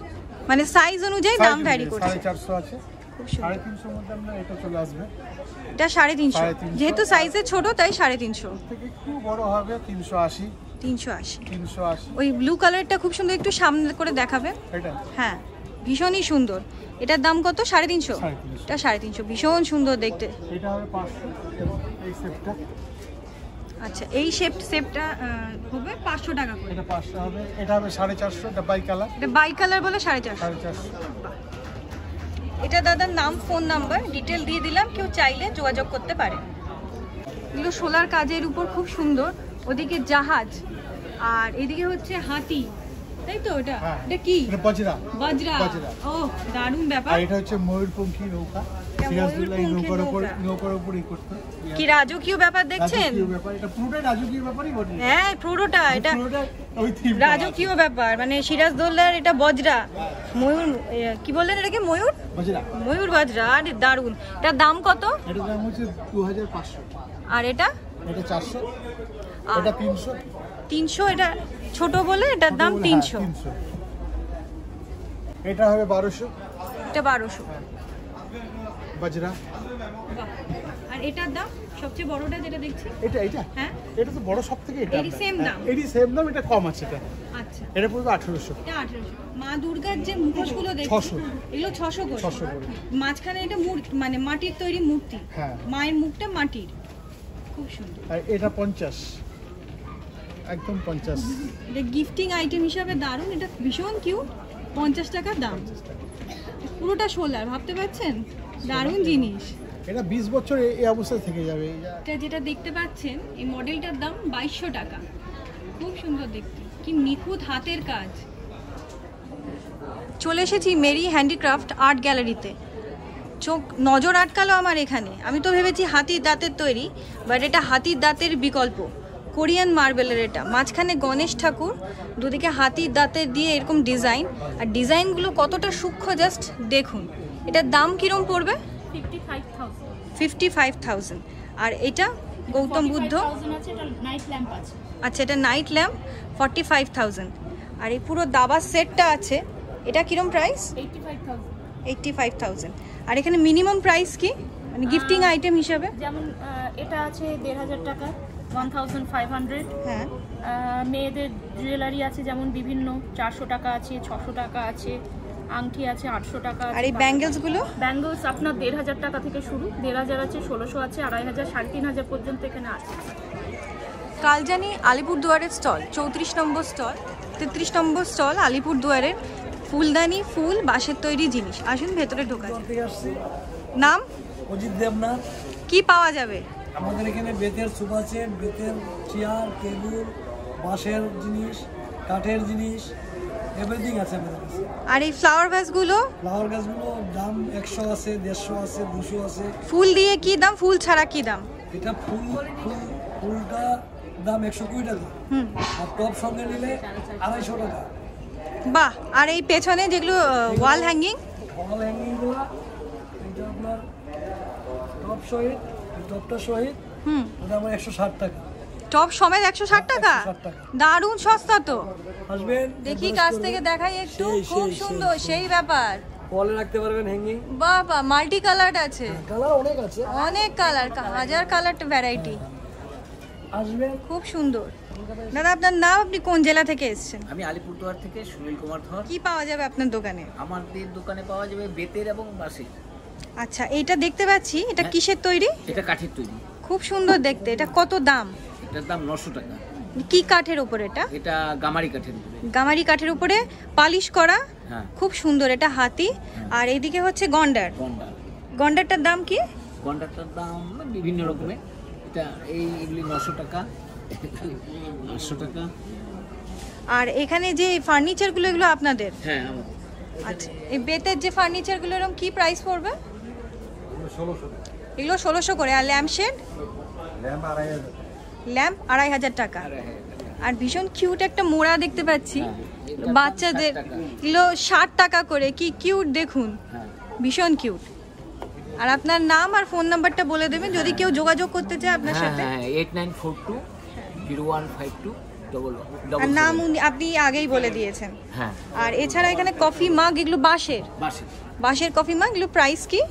মানে সাইজ অনুযায়ী দাম ভ্যারি করছে। 450 আছে, 350 এর মধ্যে আমরা এটা চলে আসবে। এটা 350, যেহেতু সাইজে ছোট তাই 350। থেকে একটু বড় হবে 380। 380। ওই ব্লু কালারটা খুব সুন্দর, একটু সামনে করে দেখাবে। এটা হ্যাঁ, ভীষণই সুন্দর। এটার দাম কত? 350। এটা 350, ভীষণ সুন্দর দেখতে। এটা হবে 500 এই সেটটা। আচ্ছা, এই শেপটা হবে 500 টাকা করে। এটা 500 হবে। এটা হবে 450। এটা বাই কালার। এটা বাই কালার বলে 450। এটা দাদার নাম, ফোন নাম্বার ডিটেল দিয়ে দিলাম, কেউ চাইলে যোগাযোগ করতে পারে। এগুলো সোলার কাজের উপর খুব সুন্দর। ওদিকে জাহাজ আর এদিকে হচ্ছে হাতি, তাই তো? এটা কি? এটা বজরা। ও, দারুণ ব্যাপার। আর এটা হচ্ছে ময়ূরপঙ্খী নৌকা। সিরাজদৌল্লাহ নৌকার উপরই করতে। কি রাজকীয় ব্যাপার দেখছেন? এটা পুরোটাই রাজকীয় ব্যাপারই বটে। হ্যাঁ, পুরোটা এটা রাজকীয় ব্যাপার। মানে সিরাজদৌল্লার এটা বজরা, ময়ূর কি বললেন এটাকে? ময়ূর বজরা। আর দারুণ। এটার দাম কত? এটার দাম হচ্ছে 2500। আর এটা? এটা 400। এটা 300। 300। এটা ছোট বলে এটার দাম 300। এটা হবে 1200। এটা 1200 বজরা। আর এটার দাম সবচেয়ে বড়টা যেটা দেখছি? এটা হ্যাঁ, এটা তো বড় সবথেকে। এটা এরই সেম দাম? এরই সেম দাম, এটা কম আছে। এটা আচ্ছা, এটা পড়বে 1800। এটা 1800। মা দুর্গার যে মুখোশগুলো দেখছি 600। এগুলো 600 করে। মাঝখানে এটা মানে মাটির তৈরি মূর্তি। হ্যাঁ, মায়ের মুখটা মাটির, খুব সুন্দর। আর এটা 50, একদম 50। এটা গিফটিং আইটেম হিসাবে দারুণ। এটা ভীষণ কিউট। 50 টাকার দাম। পুরোটা সোলার, ভাবতে পারছেন? দারুণ জিনিস। এটা 20 বছর এই অবস্থায় থেকে যাবে। এটা যেটা দেখতে পাচ্ছেন, এই মডেলটার দাম 2200 টাকা। খুব সুন্দর দেখতে, কি নিখুঁত হাতের কাজ। চলে এসেছি মেরি হ্যান্ডিক্রাফট আর্ট গ্যালারিতে। চোখ নজর আটকালো আমার এখানে। আমি তো ভেবেছি হাতির দাঁতের তৈরি, বাট এটা হাতির দাঁতের বিকল্প। কোরিয়ান মার্বেলের এটা। মাঝখানে গণেশ ঠাকুর, দুদিকে হাতির দাঁতের দিয়ে এরকম ডিজাইন। আর ডিজাইনগুলো কতটা সূক্ষ্ম জাস্ট দেখুন। এটার দাম কিরম পড়বে? 55,000। আর এটা গৌতম বুদ্ধ। আচ্ছা, এটা নাইট ল্যাম্প 45,000। আর এই পুরো দাবার সেটটা আছে, এটা কিরম প্রাইস? 85,000। আর এখানে মিনিমাম প্রাইস কি, মানে গিফটিং আইটেম হিসাবে? যেমন এটা আছে 1,500 টাকা, 1500। হ্যাঁ, মেয়েদের জুয়েলারি আছে যেমন বিভিন্ন, 400 টাকা আছে, 600 টাকা আছে। আংটি আছে 800 টাকা। আর এই ব্যাঙ্গেলসগুলো? ব্যাঙ্গেলস আপনার 1,500 টাকা থেকে শুরু। 1,500 আছে, 1600 আছে, 2,500, 3,500 পর্যন্ত এখানে আছে। কালজানি আলিপুরদুয়ারের স্টল, 34 নম্বর স্টল, 33 নম্বর স্টল আলিপুরদুয়ারের। ফুলদানি, ফুল, বাঁশের তৈরি জিনিস। আসুন ভেতরে ঢোকা যাক। নাম? অজিত দেবনাথ। কি পাওয়া যাবে? আমাদের এখানে বেতের সোফা সেট, বেতের চেয়ার, টেবিল, বাঁশের জিনিস, কাঠের জিনিস, এভরিথিং আছে আমাদের কাছে। আর এই ফ্লাওয়ার ভাসগুলো? ফ্লাওয়ার ভাসগুলো দাম 100 আছে, 150 আছে, 200 আছে। ফুল দিয়ে কি দাম, ফুল ছাড়া কি দাম? এটা ফুলটা দাম 120 টাকা। আর টপ সঙ্গে নিলে 250 টাকা। বাহ। আর এই পেছনে যেগুলো ওয়াল হ্যাঙ্গিং? ওয়াল হ্যাঙ্গিংগুলো এটা আপনার টপ সহিত, টপটা সহিত ওটা আমার 160 টাকা। টপ সমেত 160 টাকা? দারুণ সস্তা তো। আসবেন, দেখি কাছ থেকে দেখাই একটু। খুব সুন্দর, সেই ব্যাপার। ওয়ালে রাখতে পারবেন হ্যাঙ্গিং। বাবা, মাল্টি কালার আছে। কালার অনেক আছে, অনেক কালার, হাজার কালার ভ্যারাইটি। আসবেন, খুব সুন্দর। দাদা, আপনার নাম? আপনি কোন জেলা থেকে এসেছেন? আমি আলিপুরদুয়ার থেকে সুনীল কুমার ধর। কি পাওয়া যাবে আপনার দোকানে? আমাদের দোকানে পাওয়া যাবে বেতের এবং বাঁশের। আচ্ছা, এইটা দেখতে পাচ্ছি, এটা কিসের তৈরি? এটা কাঠের তৈরি। খুব সুন্দর দেখতে। এটা কত দাম? এটার দাম 900 টাকা। কি কাঠের উপর এটা? এটা গামারি কাঠের উপরে। গামারি কাঠের উপরে পালিশ করা। হ্যাঁ, খুব সুন্দর। এটা হাতি। আর এইদিকে হচ্ছে গন্ডার। গন্ডারটার দাম কি? গন্ডারটার দাম বিভিন্ন রকমের। এটা এইগুলি 900 টাকা, 800 টাকা। আর এখানে যে ফার্নিচারগুলো, এগুলো আপনাদের? হ্যাঁ, আমাদের। আচ্ছা, এই বেতের যে ফার্নিচারগুলো, এরকম কি প্রাইস পড়বে? এগুলো 1600 করে। আর ল্যাম্পশেড? ল্যাম্প 2500 টাকা। আর ভীষণ কিউট একটা মোড়া দেখতে পাচ্ছি বাচ্চাদের, এগুলো 60 টাকা করে। কি কিউট দেখুন, ভীষণ কিউট। আর আপনার নাম আর ফোন নাম্বারটা বলে দেবেন যদি কেউ যোগাযোগ করতে চায় আপনার সাথে। 8942 0152 আর নাম আপনি আগেই বলে দিয়েছেন। হ্যাঁ। আর এছাড়া এখানে কফি মাগ, এগুলো বাঁশের কফি মাগ, এগুলো প্রাইস কি?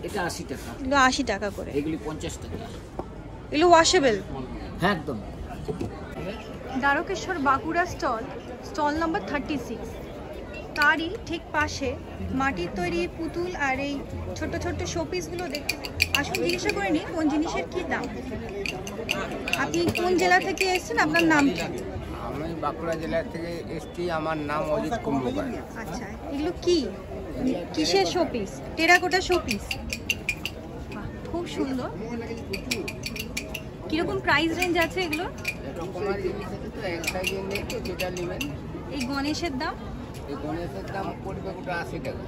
এটা 80 টাকা। এগুলো 80 টাকা করে। এগুলি 50 টাকা। এগুলো ওয়াশেবল? হ্যাঁ একদম। Dwarakeswar Bankura stall number 36। তারই ঠিক পাশে মাটির তৈরি পুতুল আর এই ছোট ছোট শোপিসগুলো দেখতে। আসুন জিজ্ঞাসা করে নিই কোন জিনিসের কি দাম। আপনি কোন জেলা থেকে এসেছেন, আপনার নাম কি? আমি বাঁকুড়া জেলা থেকে এসেছি, আমার নাম অজিত কুম্ভকার। আচ্ছা, এগুলো কি কিসের শোপিস? টেরাকোটা শোপিস, খুব সুন্দর। কিরকম প্রাইস রেঞ্জ আছে এগুলো? এই গণেশের দাম? গণেশের দাম পড়বে 80 টাকা।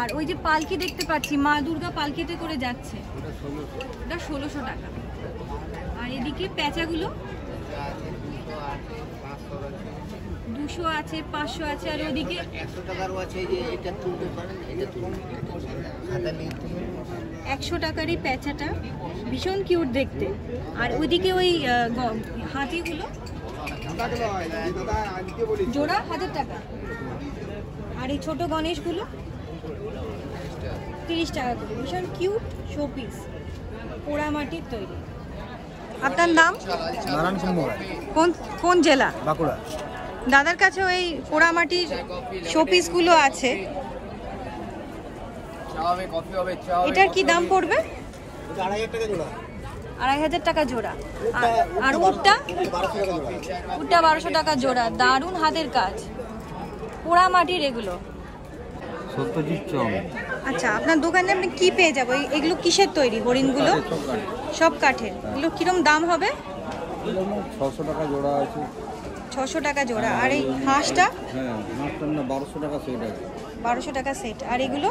আর ওই যে পালকি দেখতে পাচ্ছি, মা দুর্গা পালকিতে করে যাচ্ছে, ওটা 1600 টাকা। আর এদিকে পেঁচাগুলো 200 আছে, 500 আছে। আর ওইদিকে 100 টাকারও আছে, যে এটা তুলতে পারেন, এটা তুলতে 100 টাকার এই পেঁচাটা ভীষণ কিউট দেখতে। আর ওইদিকে ওই হাতিগুলো জোড়া 1000 টাকা। আর এই ছোট গণেশগুলো 30 টাকা করে। ভীষণ কিউট শোপিস, পোড়া মাটির তৈরি। আপনার নাম? নারায়ণ কুম্ভকার। কোন জেলা? বাঁকুড়া। দাদার কাছে ওই পোড়া মাটির শোপিসগুলো আছে, এটার কি দাম পড়বে? 2500 টাকা জোড়া। আর উটটা? উটটা 1200 টাকা জোড়া। দারুণ হাতের কাজ, পোড়া মাটির এগুলো। আচ্ছা, আপনার দোকানে আপনি কি পেয়ে যাবো? এগুলো কিসের তৈরি হরিণগুলো? সব কাঠের। এগুলো কিরম দাম হবে? 600 টাকা জোড়া আছে। 600 টাকা জোড়া। আর এই হাঁসটা? হ্যাঁ, হাঁসটা 1200 টাকা সেট আছে। 1200 টাকা সেট। আর এগুলো?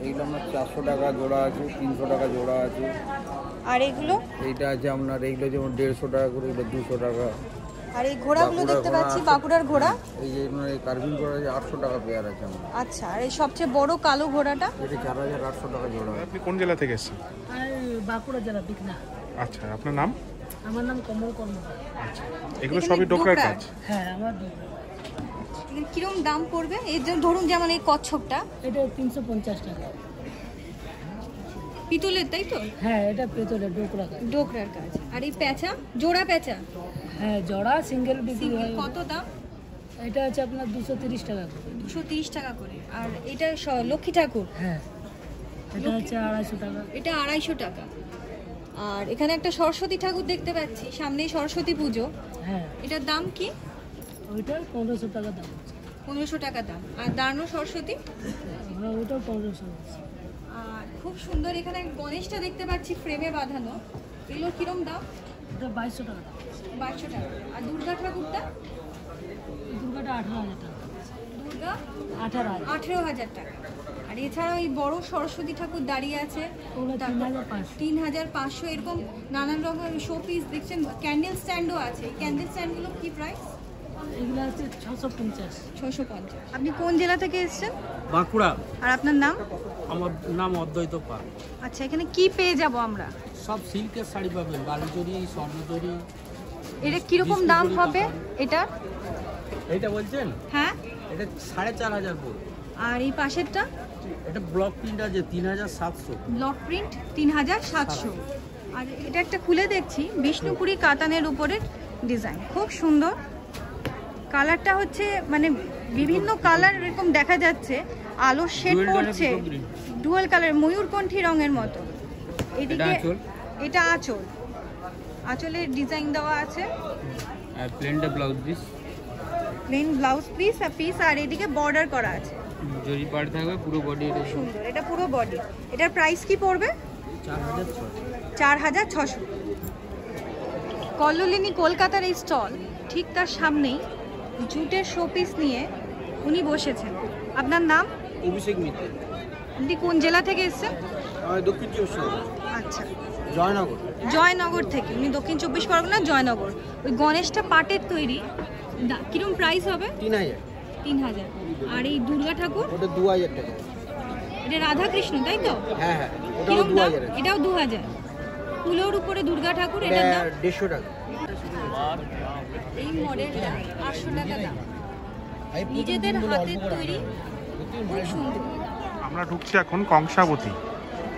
এইগুলো আপনার 400 টাকা জোড়া আছে, 300 টাকা জোড়া আছে। আর এগুলো? এইটা আছে আপনার, এইগুলো যেমন 150 টাকা করে, এগুলো 200 টাকা। আর এই ঘোড়াগুলো দেখতে পাচ্ছি, বাঁকুড়ার ঘোড়া, এই যে আপনার এই কার্ভিং ঘোড়া আছে 800 টাকা পেয়ার আছে আমার। আচ্ছা, আর এই সবচেয়ে বড় কালো ঘোড়াটা? এটা 4800 টাকা জোড়া। আপনি কোন জেলা থেকে এসেছেন? বাঁকুড়া জেলা বিকনা। আচ্ছা, আপনার নাম? আমার নাম কমল কর্মকার। আচ্ছা, এগুলো সবই ডোকরার কাজ? হ্যাঁ, আমার ডোকরা। কিরকম দাম পড়বে? এই যে ধরুন যেমন এই কচ্ছপটা, এটা 350 টাকা। পিতলের, তাই তো? হ্যাঁ, এটা পিতলের, ডোকরার কাজ। আর এই পেঁচা, জোড়া পেঁচা? হ্যাঁ, জোড়া সিঙ্গেল বিক্রি হয়। কত দাম? এটা আছে আপনার 230 টাকা করে। 230 টাকা করে। আর এটা লক্ষ্মী ঠাকুর? হ্যাঁ, এটা হচ্ছে 250 টাকা। এটা 250 টাকা। আর এখানে একটা সরস্বতী ঠাকুর দেখতে পাচ্ছি, সামনেই সরস্বতী পুজো। হ্যাঁ, এটার দাম কি? ওইটা 1500 টাকা দাম। 1500 টাকা দাম। আর দাঁড়ানো সরস্বতী? ওইটাও 1500 আছে। আর খুব সুন্দর এখানে গণেশটা দেখতে পাচ্ছি ফ্রেমে বাঁধানো, এগুলোর কিরম দাম? এটা 2200 টাকা। 2200 টাকা। আর দুর্গা ঠাকুরটা? দুর্গাটা 18000 টাকা। দুর্গা 18000 টাকা। আর এছাড়া ওই বড় সরস্বতী ঠাকুর দাঁড়িয়ে আছে, 3500। এরকম নানান রকমের শোপিস দেখছেন। ক্যান্ডেল স্ট্যান্ডও আছে। ক্যান্ডেল স্ট্যান্ডগুলো কি প্রাইস? এগুলো আছে 650। 650। আপনি কোন জেলা থেকে এসেছেন? বাঁকুড়া। আর আপনার নাম? আমার নাম অদ্বৈত পাল। আচ্ছা, এখানে কি পেয়ে যাব আমরা? সব সিল্কের শাড়ি পাবেন, বালুচরি, স্বর্ণচরি। এটা কিরকম দাম হবে এটা? এইটা বলছেন? হ্যাঁ, এটা 4500 পড়বে। আর এই পাশেরটা? এটা ব্লক প্রিন্ট আছে 3700। Block print 3700। আর এটা একটা খুলে দেখছি, বিষ্ণুপুরি কাতানের উপরের ডিজাইন, খুব সুন্দর। কালারটা হচ্ছে মানে বিভিন্ন কালার এরকম দেখা যাচ্ছে, আলো শেড পড়ছে, ডুয়াল কালার, ময়ূরকণ্ঠী রঙের মতো। এদিকে এটা আঁচল, আঁচলের ডিজাইন দেওয়া আছে। আর প্লেনটা blouse piece, plain blouse piece. আর এদিকে বর্ডার করা আছে, জরি পাড় থাকবে পুরো বডি। এটা সুন্দর, এটা পুরো বডি। এটার প্রাইস কি পড়বে? 4600। কল্লোলিনী কলকাতার এই স্টল, ঠিক তার সামনেই জুটের শোপিস নিয়ে উনি বসেছেন। আপনার নাম? অভিষেক মিত্র। আপনি কোন জেলা থেকে এসেছেন? দক্ষিণ 24 পরগনা। আচ্ছা, জয়নগর। জয়নগর থেকে, উনি দক্ষিণ 24 পরগনা জয়নগর। ওই গণেশটা পাটের তৈরি, কিরম প্রাইস হবে? 3000। 3000। আর এই দুর্গা ঠাকুর? ওটা 2000 টাকা। এটা রাধা কৃষ্ণ তাই তো? হ্যাঁ হ্যাঁ, কিরম দাম? এটাও 2000। ফুলের উপরে দুর্গা ঠাকুর, এটার দাম 150 টাকা। এই মডেলটা 800 টাকা দাম, নিজেদের হাতের তৈরি, খুব সুন্দর। আমরা ঢুকছি এখন কংসাবতী,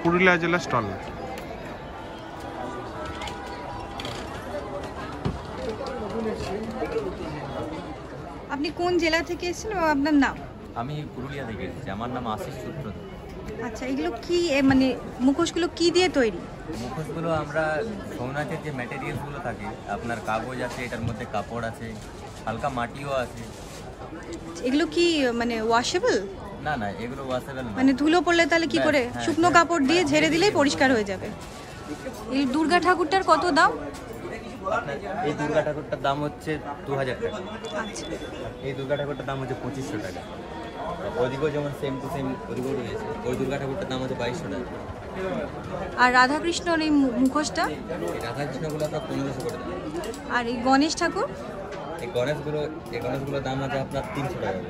পুরুলিয়া জেলা স্টল। আপনি কোন জেলা থেকে এসেছেন এবং আপনার নাম? আমি পুরুলিয়া থেকে এসেছি, আমার নাম আশিস সূত্রধর। আচ্ছা, এগুলো কি মানে মুখোশগুলো কি দিয়ে তৈরি? মুখোশগুলো আমরা ছৌ নাচের যে ম্যাটেরিয়ালসগুলো থাকে, আপনার কাগজ আছে, এটার মধ্যে কাপড় আছে, হালকা মাটিও আছে। এগুলো কি মানে ওয়াশেবল? না না, এগুলো ওয়াশেবল না। মানে ধুলো পড়লে তাহলে কি করে? শুকনো কাপড় দিয়ে ঝেড়ে দিলেই পরিষ্কার হয়ে যাবে। এই দুর্গা ঠাকুরটার কত দাম? এই দুর্গা ঠাকুরটার দাম হচ্ছে 2000 টাকা। আচ্ছা, এই দুর্গা ঠাকুরটার দাম হচ্ছে 2500 টাকা। ওদিকেও যেমন সেম টু সেম ওদিকেও রয়েছে। ওই দুর্গা ঠাকুরটার দাম হচ্ছে 2200 টাকা। আর রাধাকৃষ্ণর এই মুখোশটা? এই রাধাকৃষ্ণগুলো আপনার 1500 করে দাম। আর এই গণেশ ঠাকুর? এই গণেশগুলোর দাম আছে আপনার 300 টাকা।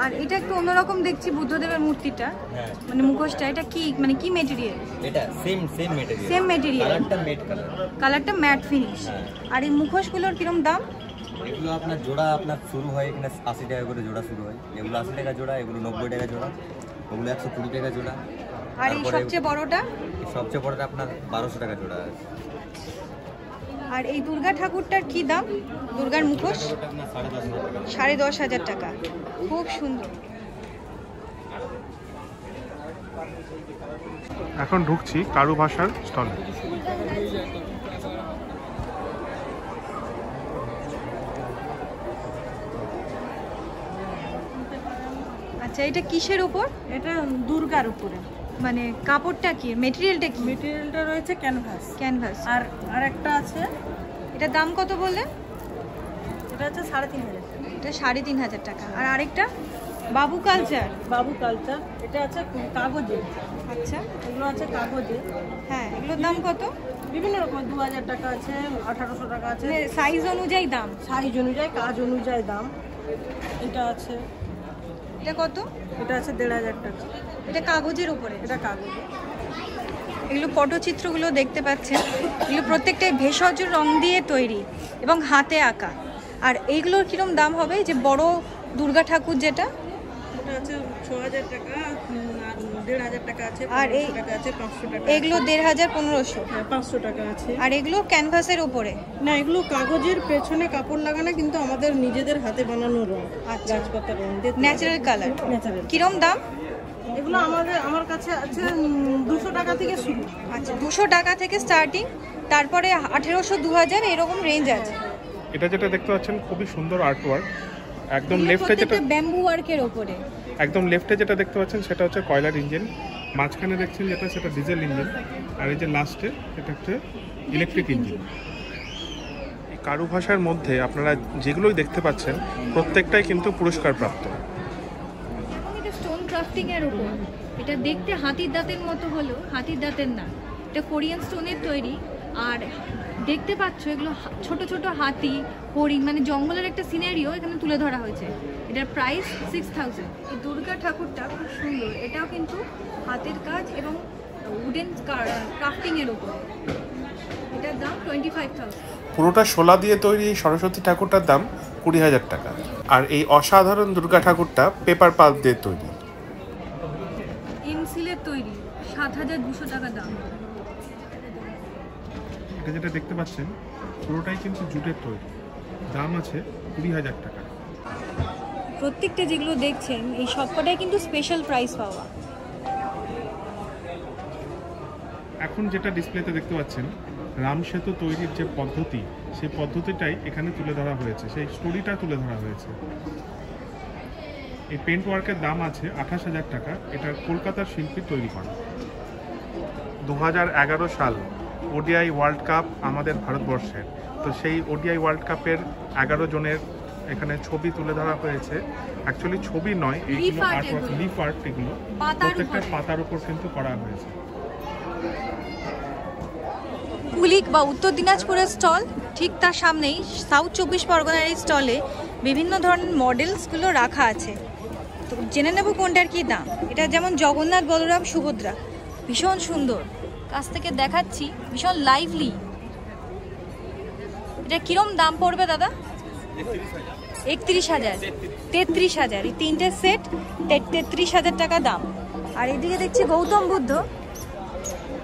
আর এটা একটু অন্যরকম দেখছি, বুদ্ধদেবের মূর্তিটা, হ্যাঁ মানে মুখোশটা, এটা কি মানে কি ম্যাটেরিয়াল? এটা সেম ম্যাটেরিয়াল। সেম ম্যাটেরিয়াল, কালারটা ম্যাট কালার। কালারটা ম্যাট ফিনিশ। আর এই মুখোশগুলোর কিরকম দাম? এগুলো আপনার জোড়া আপনার শুরু হয় এখানে 80 টাকা করে জোড়া শুরু হয়। এগুলো 80 টাকা জোড়া, এগুলো 90 টাকা জোড়া, ওগুলো 120 টাকা জোড়া। আর এই সবচেয়ে বড়টা? এই সবচেয়ে বড়টা আপনার 1200 টাকা জোড়া আছে। আর এই দুর্গা ঠাকুরটার কি দাম? দুর্গার মুখোশ? 10,500 টাকা। খুব সুন্দর। এখন ঢুকছি কারু ভাষার স্টলে। আচ্ছা, এটা কিসের উপর? এটা দুর্গার উপরে। মানে কাপড়টা কি, মেটেরিয়ালটা কি? মেটেরিয়ালটা রয়েছে ক্যানভাস। ক্যানভাস। আর আরেকটা আছে, এটা দাম কত বললে? এটা হচ্ছে 3500। এটা 3500 টাকা। আর আরেকটা বাবু কালচার। বাবু কালচার, এটা আছে কাগজে। আচ্ছা, এগুলো আছে কাগজে। হ্যাঁ, এগুলোর দাম কত? বিভিন্ন রকম, 2000 টাকা আছে, 1800 টাকা আছে। সাইজ অনুযায়ী দাম? সাইজ অনুযায়ী, কাজ অনুযায়ী দাম। এটা আছে, এটা কত? এটা আছে 1500 টাকা। এটা কাগজের উপরে? এটা কাগজে। এগুলো পটচিত্রগুলো দেখতে পাচ্ছেন, এগুলো প্রত্যেকটাই ভেষজ রং দিয়ে তৈরি এবং হাতে আঁকা। আর এইগুলোর কিরম দাম হবে? যে বড় দুর্গা ঠাকুর যেটা, এটা আছে 6000 টাকা, আর 1500 টাকা আছে, আর এই টাকা আছে, 500 টাকা। এগুলো 1500 1500। হ্যাঁ, 500 টাকা আছে। আর এগুলো ক্যানভাসের উপরে? না, এগুলো কাগজের পেছনে কাপড় লাগানো, কিন্তু আমাদের নিজেদের হাতে বানানো রং। আচ্ছা, গাছপাতা রং দিয়ে ন্যাচারাল কালার। ন্যাচারাল। কিরম দাম? এগুলো আমার কাছে আছে 200 টাকা থেকে শুরু। আচ্ছা, 200 টাকা থেকে স্টার্টিং, তারপরে 1800 2000 এরকম রেঞ্জ আছে। এটা যেটা দেখতে পাচ্ছেন খুবই সুন্দর আর্টওয়ার্ক। একদম লেফটে যেটা ব্যাম্বু ওয়ার্কের উপরে, একদম লেফটে যেটা দেখতে পাচ্ছেন সেটা হচ্ছে কয়লার ইঞ্জিন, মাঝখানে দেখছেন যেটা সেটা ডিজেল ইঞ্জিন, আর এই যে লাস্টে এটা হচ্ছে ইলেকট্রিক ইঞ্জিন। এই কারু ভাষার মধ্যে আপনারা যেগুলোই দেখতে পাচ্ছেন প্রত্যেকটাই কিন্তু পুরস্কারপ্রাপ্ত। এটা স্টোন ক্রাফটিং এর উপর। এটা দেখতে হাতির দাঁতের মতো হলেও হাতির দাঁতের না, এটা কোরিয়ান স্টোনের তৈরি। আর দেখতে পাচ্ছ এগুলো ছোট ছোট হাতি, হরিণ, মানে জঙ্গলের একটা সিনারিও এখানে তুলে ধরা হয়েছে। এটার প্রাইস 6000। এই দুর্গা ঠাকুরটা খুব সুন্দর, এটাও কিন্তু হাতের কাজ এবং উডেন ক্রাফটিং এর উপর। এটার দাম 25000। পুরোটা শোলা দিয়ে তৈরি এই সরস্বতী ঠাকুরটার দাম 20000 টাকা। আর এই অসাধারণ দুর্গা ঠাকুরটা পেপার পাল্প দিয়ে তৈরি, এমসিলের তৈরি, 7200 টাকা দাম। এটা যেটা দেখতে পাচ্ছেন পুরোটাই কিন্তু জুটের তৈরি, দাম আছে 20000 টাকা। প্রত্যেকটা যেগুলো দেখছেন এই সবকটাই কিন্তু স্পেশাল প্রাইস পাওয়া। এখন যেটা ডিসপ্লেতে দেখতে পাচ্ছেন রাম সেতু তৈরির যে পদ্ধতি, সেই পদ্ধতিটাই এখানে তুলে ধরা হয়েছে, সেই স্টোরিটা তুলে ধরা হয়েছে। এই পেন্ট ওয়ার্কের দাম আছে 28000 টাকা। এটা কলকাতার শিল্পী তৈরি করা। 2011 সাল ওডিআই ওয়ার্ল্ড কাপ আমাদের ভারতবর্ষের, তো সেই ওডিআই ওয়ার্ল্ড কাপের 11 জনের এখানে ছবি তুলে ধরা হয়েছে। অ্যাকচুয়ালি ছবি নয়, এইগুলো লিফ আর্ট, এগুলো প্রত্যেকটা পাতার উপর কিন্তু করা হয়েছে। কুলিক বা উত্তর দিনাজপুরের স্টল, ঠিক তার সামনেই সাউথ 24 পরগনার এই স্টলে বিভিন্ন ধরনের মডেলসগুলো রাখা আছে। তো জেনে নেব কোনটার কি দাম। এটা যেমন জগন্নাথ, বলরাম, সুভদ্রা, ভীষণ সুন্দর, কাছ থেকে দেখাচ্ছি, ভীষণ লাইভলি। এটা কিরম দাম পড়বে দাদা? 31,000, 33,000, এই তিনটে সেট 33,000 টাকা দাম। আর এদিকে দেখছি গৌতম বুদ্ধ,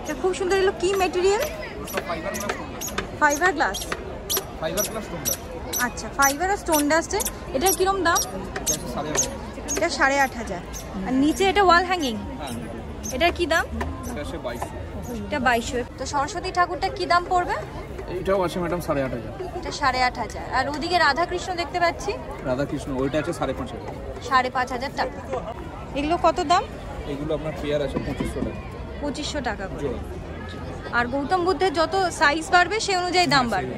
এটা খুব সুন্দর। এগুলো কি মেটেরিয়াল? Fibre glass. আচ্ছা, ফাইবার আর স্টোন ডাস্টে। এটা কিরম দাম? এটা 8,500। আর নিচে এটা ওয়াল হ্যাঙ্গিং, এটা কি দাম? এটা 2200। তো সরস্বতী ঠাকুরটা কি দাম পড়বে? এইটাও আছে ম্যাডাম 8,500। এটা 8,500। আর ওদিকে রাধাকৃষ্ণ দেখতে পাচ্ছি, রাধাকৃষ্ণ ওইটা আছে 5,500। 5,500 টাকা। এগুলো কত দাম? এগুলো আপনার পেয়ার আছে 2500 টাকা। 2500 টাকা করে। আর গৌতম বুদ্ধের যত সাইজ বাড়বে সেই অনুযায়ী দাম বাড়বে।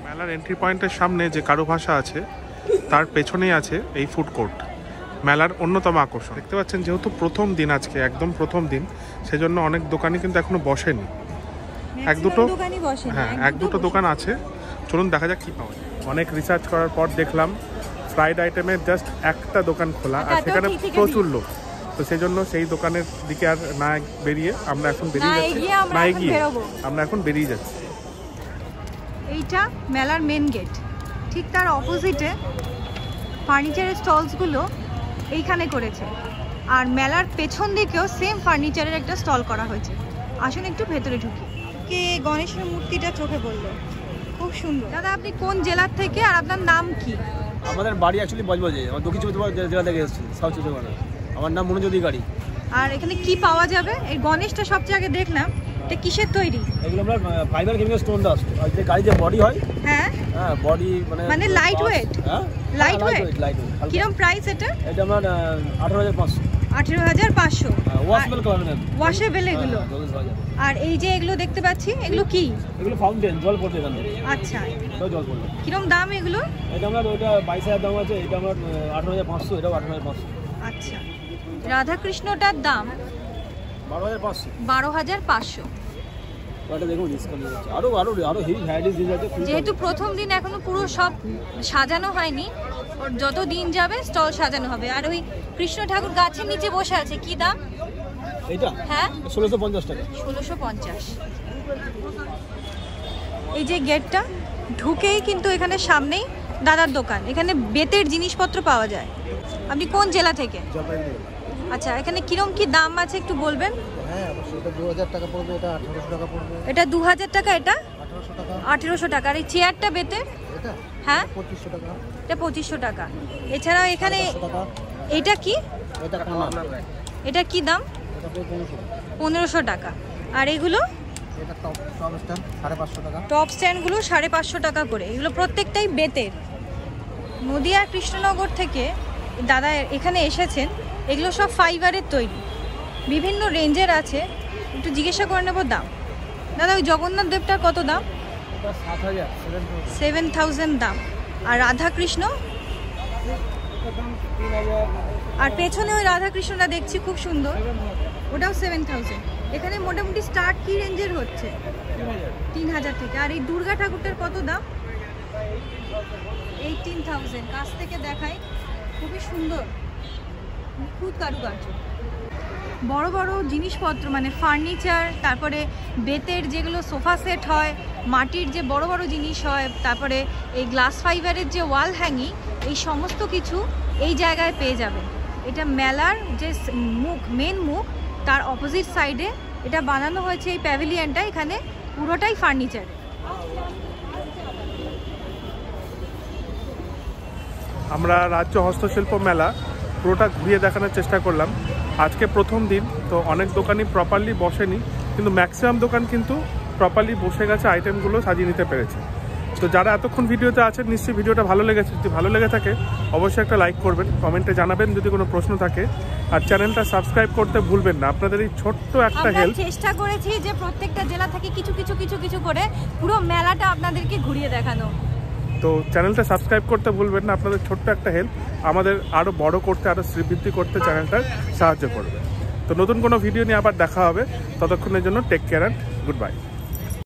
মেলার এন্ট্রি পয়েন্টের সামনে যে কারুভাষা আছে তার পেছনেই আছে এই ফুড কোর্ট, মেলার অন্যতম আকর্ষণ। দেখতে পাচ্ছেন যেহেতু প্রথম দিন, আজকে একদম প্রথম দিন, সেজন্য অনেক দোকানই কিন্তু এখনো বসেনি। এক দুটো দোকান আছে। চলুন দেখা যাক কি পাওয়া যায়। অনেক রিসার্চ করার পর দেখলাম ফ্রাইড আইটেমের জাস্ট একটা দোকান খোলা, আর সেখানে প্রচুর লোক। তো সেই জন্য সেই দোকানের দিকে আর না বেরিয়ে আমরা এখন বেরিয়ে যাচ্ছি। এইটা মেলার মেন গেট, ঠিক তার অপোজিটে ফার্নিচারের স্টলসগুলো এইখানে করেছে। আর মেলার পেছন দিকেও সেম ফার্নিচারের একটা স্টল করা হয়েছে। আসুন একটু ভেতরে ঢুকি। কে গণেশের মূর্তিটা চোখে পড়লো, খুব সুন্দর। দাদা আপনি কোন জেলার থেকে আর আপনার নাম কি? আমাদের বাড়ি অ্যাকচুয়ালি বজবজে, আমার দক্ষিণ চব্বিশ পরগনা জেলা থেকে এসেছি, সাউথ চব্বিশ পরগনা। আমার নাম মনোজ অধিকারী। আর এখানে কি পাওয়া যাবে? এই গণেশটা সবচেয়ে আগে দেখলাম, এটা কিসের তৈরি? এগুলো আমরা ফাইবার কেমিক্যাল স্টোন ডাস্ট, আর যে গাড়ি যে বডি হয়, হ্যাঁ হ্যাঁ বডি মানে লাইট ওয়েট। হ্যাঁ লাইট ওয়েট। কিরকম প্রাইস এটা? এটা আমরা 18,500। 18,500। ওয়াশেবল পাবেন, ওয়াশেবল এগুলো। আর এই যে এগুলো দেখতে পাচ্ছি, এগুলো কি? এগুলো ফাউন্টেন, জল পড়বে এখান থেকে। আচ্ছা, তো জল পড়বে। কিরকম দাম এগুলো? এটা আমরা ওটা 22,000 দাম আছে, এটা আমরা 18,500, এটাও 18,500। আচ্ছা, রাধাকৃষ্ণটার দাম 12,500। 12,500। ওটা দেখুন ডিসকাউন্ট আছে, আরো হেভি ভ্যারাইটিস জিনিস আছে। যেহেতু প্রথম দিন এখনো পুরো সব সাজানো হয়নি, যত দিন যাবে স্টল সাজানো হবে। আর ওই কৃষ্ণ ঠাকুর গাছের নিচে বসে আছে, কি দাম এটা? হ্যাঁ 1650 টাকা। 1650। এই যে গেটটা ঢুকেই কিন্তু এখানে সামনেই দাদার দোকান। এখানে বেতের জিনিসপত্র পাওয়া যায়। আপনি কোন জেলা থেকে? আচ্ছা, এখানে কিরম কি দাম আছে একটু বলবেন? হ্যাঁ অবশ্যই, এটা 2,000 টাকা পড়বে, এটা 1,800 টাকা পড়বে। এটা 2,000 টাকা, এটা 1,800 টাকা। 1,800 টাকা। আর এই চেয়ারটা বেতের? এটা হ্যাঁ 2,500 টাকা। এটা 2,500 টাকা। এছাড়াও এখানে এটা কি? এটা কানা। এটা কি দাম? এটা 1500 টাকা। আর এগুলো? এটা টপ স্ট্যান্ড 550 টাকা। টপ স্ট্যান্ডগুলো 550 টাকা করে। এগুলো প্রত্যেকটাই বেতের। নদিয়া কৃষ্ণনগর থেকে দাদা এখানে এসেছেন। এগুলো সব ফাইবারের তৈরি, বিভিন্ন রেঞ্জের আছে। একটু জিজ্ঞাসা করে নেব দাম। দাদা ওই জগন্নাথ দেবটার কত দাম? 7,000 দাম। আর রাধাকৃষ্ণ? আর পেছনে ওই রাধাকৃষ্ণটা দেখছি খুব সুন্দর, ওটাও 7,000। এখানে মোটামুটি স্টার্ট কি রেঞ্জের হচ্ছে? 3,000 থেকে। আর এই দুর্গা ঠাকুরটার কত দাম? 18,000। কাছ থেকে দেখাই, খুবই সুন্দর, নিখুঁত কারুকার্য। বড় বড় জিনিসপত্র মানে ফার্নিচার, তারপরে বেতের যেগুলো সোফা সেট হয়, মাটির যে বড় বড় জিনিস হয়, তারপরে এই গ্লাস ফাইবারের যে ওয়াল হ্যাঙ্গিং, এই সমস্ত কিছু এই জায়গায় পেয়ে যাবেন। এটা মেলার যে মেন মুখ, তার অপোজিট সাইডে এটা বানানো হয়েছে এই প্যাভিলিয়নটা। এখানে পুরোটাই ফার্নিচার। আমরা রাজ্য হস্তশিল্প মেলা পুরোটা ঘুরিয়ে দেখানোর চেষ্টা করলাম। আজকে প্রথম দিন, তো অনেক দোকানই প্রপারলি বসেনি, কিন্তু ম্যাক্সিমাম দোকান কিন্তু প্রপারলি বসে গেছে, আইটেমগুলো সাজিয়ে নিতে পেরেছে। তো যারা এতক্ষণ ভিডিওতে আছেন, নিশ্চয়ই ভিডিওটা ভালো লেগেছে। যদি ভালো লেগে থাকে অবশ্যই একটা লাইক করবেন, কমেন্টে জানাবেন যদি কোনো প্রশ্ন থাকে, আর চ্যানেলটা সাবস্ক্রাইব করতে ভুলবেন না। আপনাদের এই ছোট্ট একটা হেল্প, চেষ্টা করেছি যে প্রত্যেকটা জেলা থেকে কিছু কিছু কিছু কিছু করে পুরো মেলাটা আপনাদেরকে ঘুরিয়ে দেখানো। তো চ্যানেলটা সাবস্ক্রাইব করতে ভুলবেন না। আপনাদের ছোট্ট একটা হেল্প আমাদের আরও বড় করতে, আরও শ্রীবৃদ্ধি করতে চ্যানেলটার সাহায্য করবে। তো নতুন কোনো ভিডিও নিয়ে আবার দেখা হবে। ততক্ষণের জন্য take care and good by.